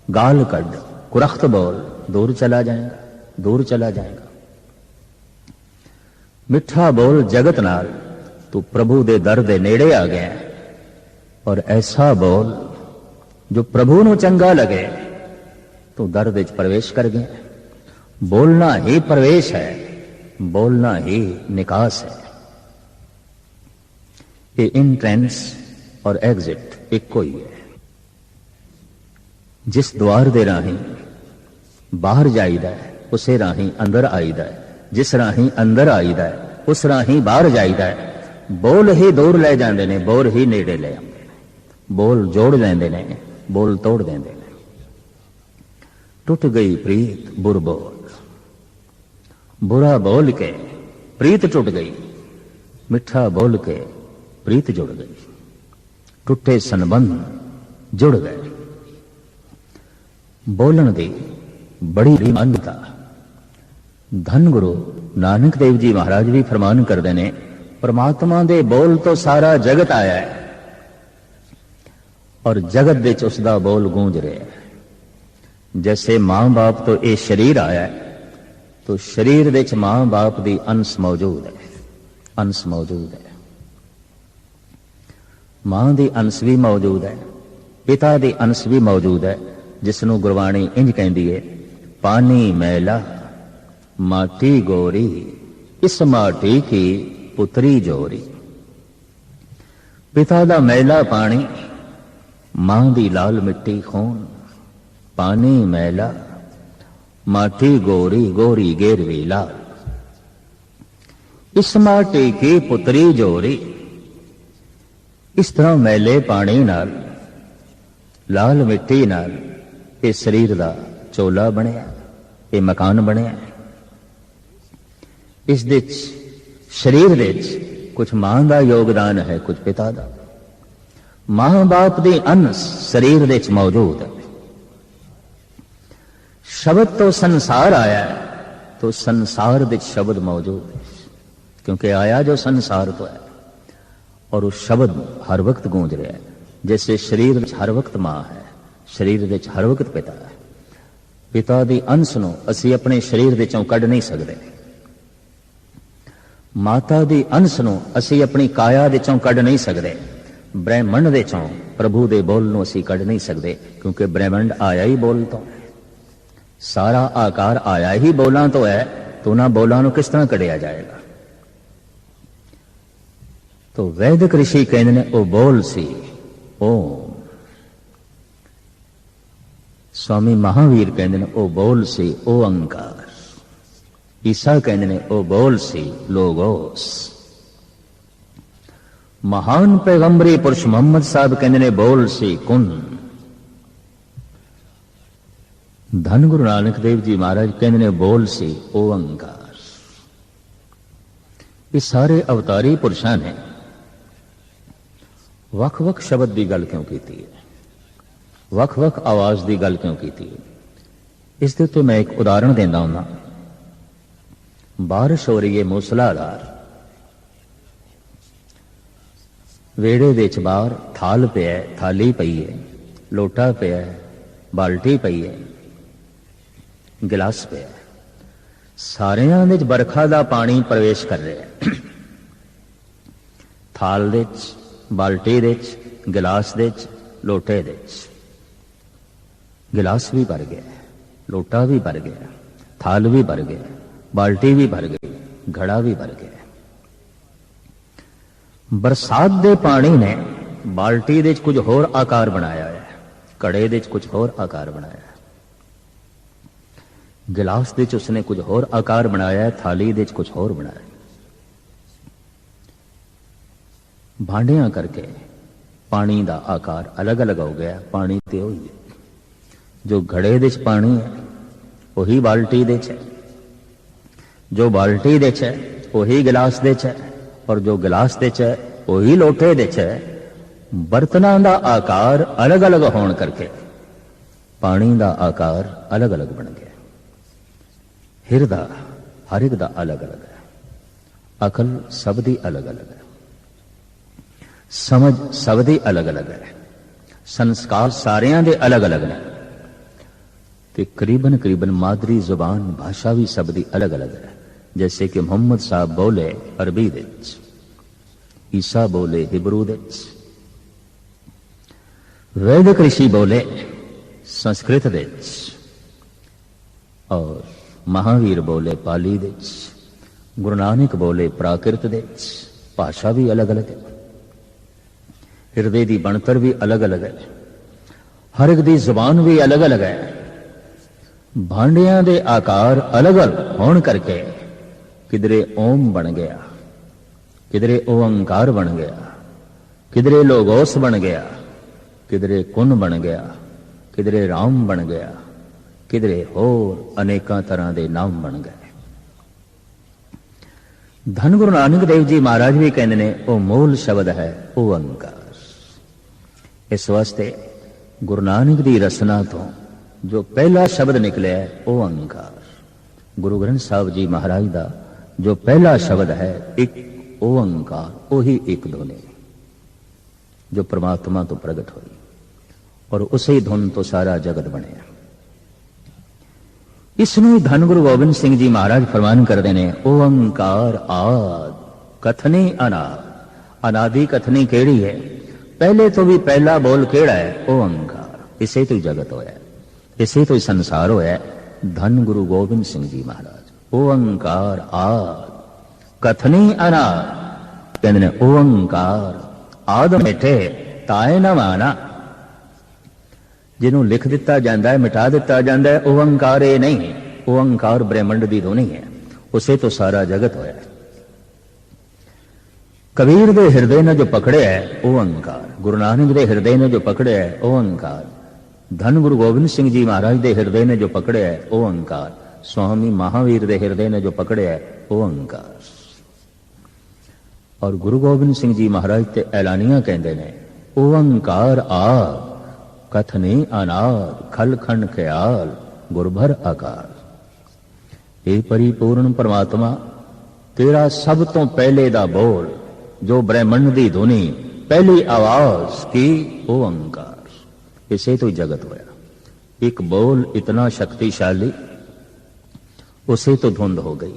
गाल कड, कुरख्त बोल, दूर चला जाएगा, दूर चला जाएगा। मिठा बोल जगत नाल तू प्रभु दे दर दे नेड़े आ गया, और ऐसा बोल जो प्रभु ਨੂੰ ਚੰਗਾ लगे तू दर दे प्रवेश कर गया। बोलना ही प्रवेश है, बोलना ही निकास है। ये इंट्रेंस और एग्जिट एक ही है। जिस द्वार दे राही बाहर जाईदा है उसे राही अंदर आईदा है, जिस राही अंदर आईदा है उस राही बाहर जाईदा है। बोल ही दूर ले जाते ने, बोल ही नेड़े ले आते ने, बोल जोड़ देंदे ने, बोल तोड़ देंदे ने। टूट गई प्रीत बुर बोल, बुरा बोल के प्रीत टूट गई, मिठा बोल के प्रीत जुड़ गई, टूटे संबंध जुड़ गए। बोलन दी बड़ी मान्यता। धन गुरु नानक देव जी महाराज भी फरमान करते ने, परमात्मा दे बोल तो सारा जगत आया है और जगत दे च उसदा बोल गूंज रहा है। जैसे मां बाप तो ये शरीर आया है, तो शरीर दे च मां बाप दी अंश मौजूद है, अंश मौजूद है। मां दी अंश भी मौजूद है, पिता दी अंश भी मौजूद है, जिसनों गुरबाणी इंज कहती है, पानी मैला माटी गोरी, इस माटी की पुत्री जोरी। पिता दा मैला पानी, मां दी लाल मिट्टी खून। पानी मैला माटी गोरी, गोरी गेरवी लाल, इस माटी की पुत्री जोरी। इस तरह मैले पानी नाल, लाल मिट्टी नाल ये शरीर दा चोला बनिया, ये मकान बनिया। इस दे शरीर दे कुछ मां दा योगदान है, कुछ पिता दा। मां बाप दी अंश शरीर दे मौजूद है। शब्द तो संसार आया है, तो संसार दे शब्द मौजूद है, क्योंकि आया जो संसार तो है, और उस शब्द हर वक्त गूंज रहा है। जैसे शरीर हर वक्त मां है, शरीर दे हर वक्त पिता है। ਪਿਤਾ ਦੀ ਅੰਸ਼ ਨੂੰ ਅਸੀਂ ਆਪਣੇ ਸਰੀਰ ਦੇ ਚੋਂ ਕੱਢ ਨਹੀਂ ਸਕਦੇ। ਮਾਤਾ ਦੀ ਅੰਸ਼ ਨੂੰ ਅਸੀਂ ਆਪਣੀ ਕਾਇਆ ਦੇ ਚੋਂ ਕੱਢ ਨਹੀਂ ਸਕਦੇ। ਬ੍ਰਹਿਮੰਡ ਦੇ ਚੋਂ ਪ੍ਰਭੂ ਦੇ ਬੋਲ ਨੂੰ ਅਸੀਂ ਕੱਢ ਨਹੀਂ ਸਕਦੇ, ਕਿਉਂਕਿ ਬ੍ਰਹਿਮੰਡ ਆਇਆ ਹੀ ਬੋਲ ਤੋਂ, ਸਾਰਾ ਆਕਾਰ ਆਇਆ ਹੀ ਬੋਲਾਂ ਤੋਂ ਹੈ, तो ਉਹਨਾਂ ਬੋਲਾਂ ਨੂੰ ਕਿਸ ਤਰ੍ਹਾਂ ਕੱਢਿਆ ਜਾਏਗਾ। तो वैदिक ऋषि कहते ने ओ बोल सी ओम। स्वामी महावीर कहते ने ओ बोल सी ओ अंकार। ईसा कहते ने ओ बोल सी लोगोस। महान पैगंबरी पुरुष मोहम्मद साहब कहते ने बोल सी कुन। धन गुरु नानक देव जी महाराज कहते ने बोल सी ओ अंकार। ये सारे अवतारी पुरुषां ने ਵੱਖ-ਵੱਖ ਸ਼ਬਦ ਦੀ ਗੱਲ ਕਿਉਂ ਕੀਤੀ ਹੈ, ਵੱਖ-ਵੱਖ ਆਵਾਜ਼ ਦੀ ਗੱਲ ਕਿਉਂ ਕੀਤੀ ਹੈ? ਇਸ ਦੇ ਉੱਤੇ ਮੈਂ ਇੱਕ ਉਦਾਹਰਣ ਦਿੰਦਾ ਹੁੰਦਾ। ਬਾਰਿਸ਼ ਹੋ ਰਹੀ ਹੈ ਮੂਸਲਾਧਾਰ, ਵਿਹੜੇ ਦੇ ਵਿੱਚ ਬਾਹਰ ਥਾਲ ਪਿਆ, ਥਾਲੀ ਪਈ ਹੈ, ਲੋਟਾ ਪਿਆ, ਬਾਲਟੀ ਪਈ ਹੈ, ਗਿਲਾਸ ਪਿਆ, ਸਾਰਿਆਂ ਦੇ ਵਿੱਚ ਬਰਖਾ ਦਾ ਪਾਣੀ ਪ੍ਰਵੇਸ਼ ਕਰ ਰਿਹਾ ਹੈ। ਥਾਲ ਦੇ ਵਿੱਚ, ਬਾਲਟੀ ਦੇ ਵਿੱਚ, ਗਿਲਾਸ ਦੇ ਵਿੱਚ, ਲੋਟੇ ਦੇ ਵਿੱਚ। ਗਿਲਾਸ ਵੀ ਭਰ ਗਿਆ, ਲੋਟਾ ਵੀ ਭਰ ਗਿਆ, ਥਾਲ ਵੀ ਭਰ ਗਿਆ, ਬਾਲਟੀ ਵੀ ਭਰ ਗਈ, ਘੜਾ ਵੀ ਭਰ ਗਿਆ। ਬਰਸਾਤ ਦੇ ਪਾਣੀ ਨੇ ਬਾਲਟੀ ਦੇ ਵਿੱਚ ਕੁਝ ਹੋਰ ਆਕਾਰ ਬਣਾਇਆ ਹੈ, ਘੜੇ ਦੇ ਵਿੱਚ ਕੁਝ ਹੋਰ ਆਕਾਰ ਬਣਾਇਆ ਹੈ, ਗਿਲਾਸ ਦੇ ਵਿੱਚ ਉਸਨੇ ਕੁਝ ਹੋਰ ਆਕਾਰ ਬਣਾਇਆ ਹੈ, ਥਾਲੀ ਦੇ ਵਿੱਚ ਕੁਝ ਹੋਰ ਬਣਾਇਆ। भांडियां करके पानी का आकार अलग अलग हो गया। पानी तो वही है, जो घड़े दे पानी है वही बाल्टी दे है, जो बाल्टी दे है वही गिलास दे है, और जो गिलास दे है वही लोटे दे है। बर्तनां दा आकार अलग अलग होने करके पानी का आकार अलग अलग बन गया। हिरदा हर एक दा अलग अलग है, अकल सब दी अलग अलग है, समझ सब दी अलग अलग है, संस्कार सारियां दे अलग अलग ने, ते करीबन करीबन मादरी जुबान भाषा भी सब दी अलग अलग है। जैसे कि मोहम्मद साहब बोले अरबी दे, ईसा बोले हिब्रू दे, वैदिक ऋषि बोले संस्कृत दे, और महावीर बोले पाली दे, गुरु नानक बोले प्राकृत दे। भाषा भी अलग अलग है, हिरदे की बनतर भी अलग अलग है, हर एक दी जुबान भी अलग अलग है। भांडियां दे आकार अलग अलग होने करके किधरे ओम बन गया, किधरे ओंकार बन गया, किधरे लोगोस बन गया, किधरे कुन बन गया, किधरे राम बन गया, किधरे होर अनेक तरह के नाम बन गए। धन गुरु नानक देव जी महाराज भी कहते ने वो मूल शब्द है ओंकार। इस वास्ते गुरु नानक की रचना तो जो पहला शब्द निकले ओंकार, गुरु ग्रंथ साहब जी महाराज का जो पहला शब्द है एक ओंकार, वही एक धुन जो परमात्मा तो प्रगट हुई, और उसी धुन तो सारा जगत बने। इसमें धन गुरु गोबिंद सिंह जी महाराज फरमान करते हैं ओंकार आद कथनी अनाद। अनादि कथनी केड़ी है? पहले तो भी पहला बोल केड़ा है? ओंकार। इसे तो जगत होया, इसे तो संसार होया। धन गुरु गोबिंद सिंह जी महाराज ओंकार आद कथनी अनाद कहते ओंकार आद मिटे ताए न माना। जिन्हों लिख दिता जाता है, मिटा दिता जाता है, ओंकार ये नहीं। ओंकार ब्रह्मंड की ध्वनि है, उसे तो सारा जगत होया। कबीर दे हृदय ने जो पकड़े है ओंकार, गुरु नानक दे हृदय ने जो पकड़े है ओंकार, धन गुरु गोबिंद सिंह जी महाराज दे हृदय ने जो पकड़े है ओंकार, स्वामी महावीर दे हृदय ने जो पकड़े है ओंकार। और गुरु गोबिंद सिंह जी महाराज ते ऐलानिया कहते ने ओंकार आद कथनी अनाद खल खंड ख्याल गुरभर आकार। हे परिपूर्ण परमात्मा, तेरा सब तो पहले दा बोल जो ब्रह्मंड दी धुनी पहली आवाज की ओंकार, इसे तो जगत होया। एक बोल इतना शक्तिशाली, उसे तो धुंध हो गई।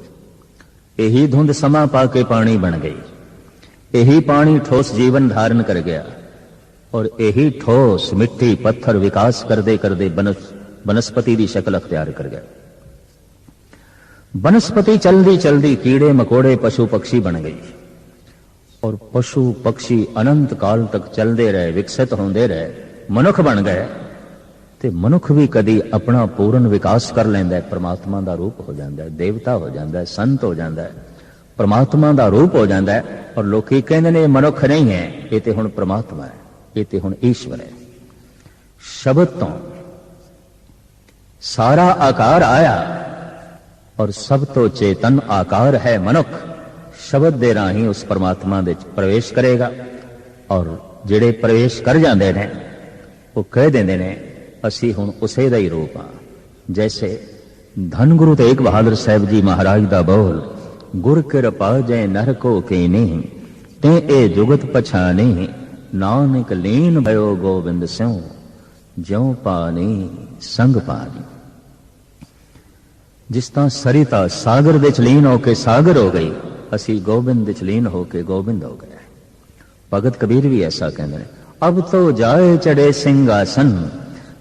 यही धुंध समा पाके पानी बन गई, यही पानी ठोस जीवन धारण कर गया, और यही ठोस मिट्टी पत्थर विकास करदे करदे वनस्पति की शक्ल अख्तियार कर गया। वनस्पति चलदी चलदी कीड़े मकोड़े पशु पक्षी बन गई, और पशु पक्षी अनंत काल तक चलते रहे, विकसित होंदे रहे, मनुख बन गए। ते मनुख भी कदी अपना पूर्ण विकास कर लेंदा है, परमात्मा का रूप हो जाता है, देवता हो जाता है, संत हो जाता है, परमात्मा का रूप हो जाता है। और लोग कहते ने मनुख नहीं है, ये तो हुण परमात्मा है, ये तो हुण ईश्वर है। शब्द तो सारा आकार आया, और सब तो चेतन आकार है मनुख। शब्द दे राही उस परमात्मा दे प्रवेश करेगा, और जिहड़े प्रवेश कर जाते हैं वो कह देंदे ने असी हुण उसे दा ही रूप हाँ। जैसे धन गुरु तेग बहादुर साहब जी महाराज दा बोल, गुर कृपा जय नर को कीनी, ते ए जुगत पछानी, नानक लीन भयो गोविंद स्यों, ज्यों पानी संग पानी। जिस तरह सरिता सागर दे लीन होके सागर हो गई, असी गोबिंद दे लीन होके गोबिंद हो गए। भगत कबीर भी ऐसा कहते हैं, अब तो जाए चढ़े सिंहासन,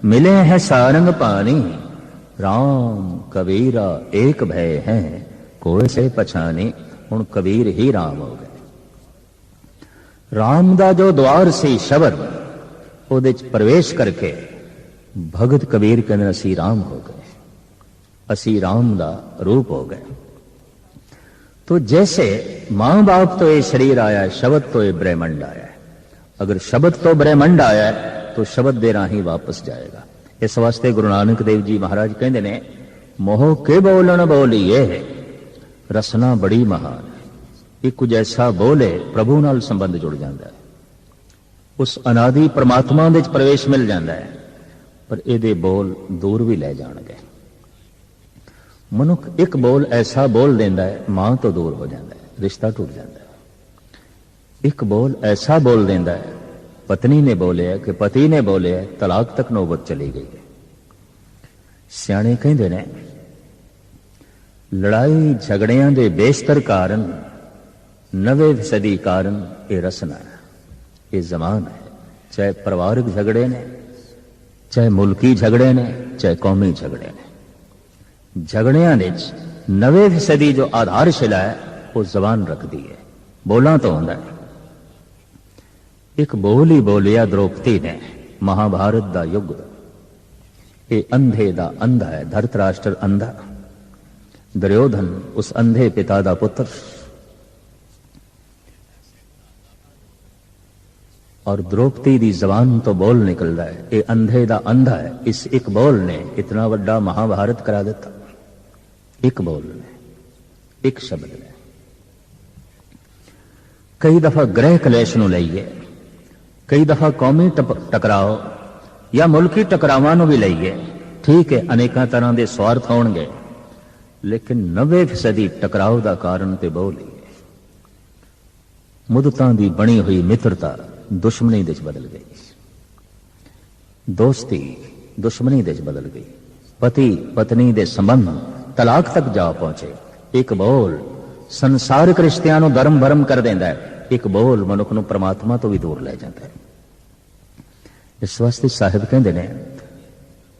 मिले हैं सारंग पानी, राम कबीरा एक भय है, कोई से पछानी। हुण कबीर ही राम हो गए। राम दा जो द्वार सी शब्द, उहदे च प्रवेश करके भगत कबीर कहते असी राम हो गए, असी राम दा रूप हो गए। तो जैसे मां बाप तो ये शरीर आया है, शब्द तो ये ब्रह्मंड आया है। अगर शब्द तो ब्रह्मंड आया है तो शब्द दे राही वापस जाएगा। इस वास्ते गुरु नानक देव जी महाराज कहते ने, मोह के बोलन बोलीए, रसना बड़ी महान है। एक कुछ ऐसा बोले प्रभु नाल संबंध जुड़ जाता है, उस अनादि परमात्मा दे प्रवेश मिल जाता है, पर ये बोल दूर भी ले जाणगे। मनुख एक बोल ऐसा बोल देंदा है, मां तो दूर हो जाता है, रिश्ता टूट जाता है। एक बोल ऐसा बोल देंदा है, पत्नी ने बोले कि पति ने बोले, तलाक तक नौबत चली गई है। सियाणे कहते ने, लड़ाई झगड़ियां दे बेशतर कारण, नवे सदी कारण ये रसना है, ये जमान है। चाहे परिवारिक झगड़े ने, चाहे मुल्की झगड़े ने, चाहे कौमी झगड़े ने, झगड़ियां दे नवे सदी जो आधारशिला है वो जबान रख दी है। बोलना तो होंदा है। एक बोल ही बोलिया द्रौपदी ने महाभारत दा युग, ये अंधे दा अंधा है, धृतराष्ट्र अंधा, दुर्योधन उस अंधे पिता दा पुत्र, और द्रौपदी दी जबान तो बोल निकलता है, ये अंधे दा अंधा है। इस एक बोल ने इतना बड़ा महाभारत करा दिता, एक बोल ने, एक शब्द ने। कई दफा ग्रह कलेश नूं लईए, कई दफा कौमी टकराओ या मुल्की टकरावां नूं भी लईए, ठीक है, अनेकों तरह के स्वार्थ होणगे, लेकिन 90% टकराव का कारण तो बोल ही है। मुदतां दी बनी हुई मित्रता दुश्मनी दे बदल गई, दोस्ती दुश्मनी दे बदल गई, पति पत्नी दे संबंध तलाक तक जा पहुंचे। एक बोल संसारिक रिश्तियां नूं धर्म भरम कर देंदा है, एक बोल मनुख नूं परमात्मा तो भी दूर ले जाता है। इस वास्ते साहिब कहते ने,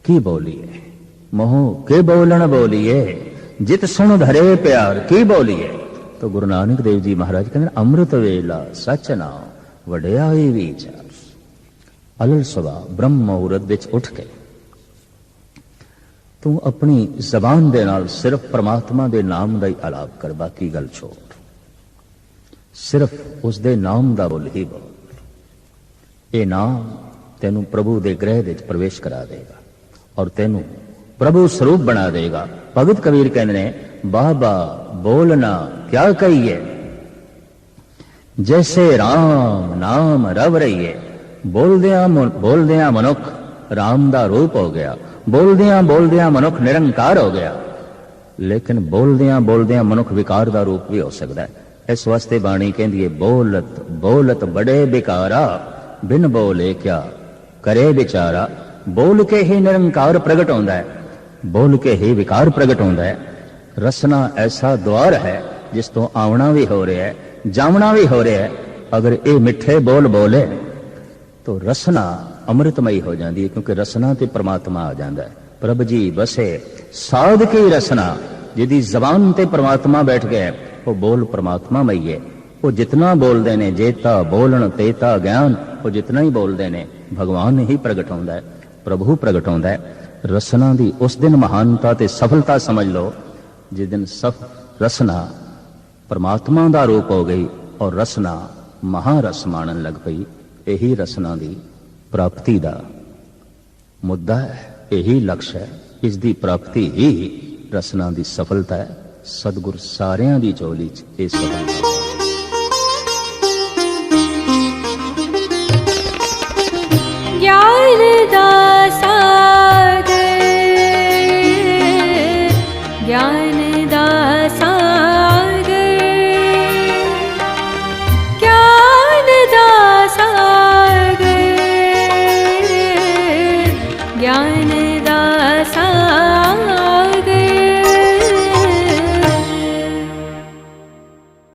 की बोलीए मोह के बोलन बोलीए, जित सुन धरे प्यार की बोलीए। तो गुरु नानक देव जी महाराज कहते, अमृत वेला सच नाम वड्याई विचार। अलल सुबह ब्रह्म मुहूर्त विच उठ के तू अपनी जबान दे नाल सिर्फ परमात्मा दे नाम दा ही आलाप कर, बाकी गल छोड़, सिर्फ उस दे नाम दा बोल ही बोल। ये नाम तेनू प्रभु दे ग्रह दे प्रवेश करा देगा और तेनू प्रभु स्वरूप बना देगा। भगत कबीर कहते ने, बाबा बोलना क्या कहिए, जैसे राम नाम रव रही है। बोलदियां मनुख राम दा रूप हो गया, बोलदियां मनुख निरंकार हो गया, लेकिन बोलदियां मनुख विकार दा रूप भी हो सकता है। इस वास्ते बाणी कहती है, बोलत बोलत बड़े बिकारा, बिन बोले क्या करे बिचारा। बोल के ही निरंकार प्रगट होता है, बोल के ही विकार प्रगट होता है। रसना ऐसा द्वार है जिस तो आवना भी हो रहा है, जावना भी हो रहा है। अगर ये मिठे बोल बोले तो रसना अमृतमयी हो जाती है, क्योंकि रसना ते परमात्मा आ जाता है। प्रभ जी बसे साध की रसना, जिदी जबान ते परमात्मा बैठ गया वो बोल परमात्मा मई है। वो जितना बोलते ने जेता बोलन तेता ज्ञान, वो जितना ही बोलते ने भगवान ही प्रगट होता है, प्रभु प्रगट होता है। रसना दी उस दिन महानता ते सफलता समझ लो जिस दिन रसना परमात्मा का रूप हो गई और रसना महारस माणन लग पई। यही रसना दी प्राप्ति का मुद्दा है, यही लक्ष्य है। इसकी प्राप्ति ही रसना की सफलता है। सतगुर सारियां दी झोली च ये सफलता। ज्ञान दा सागर, ज्ञान दा सागर, ज्ञान दा सागर, ज्ञान दा सागर।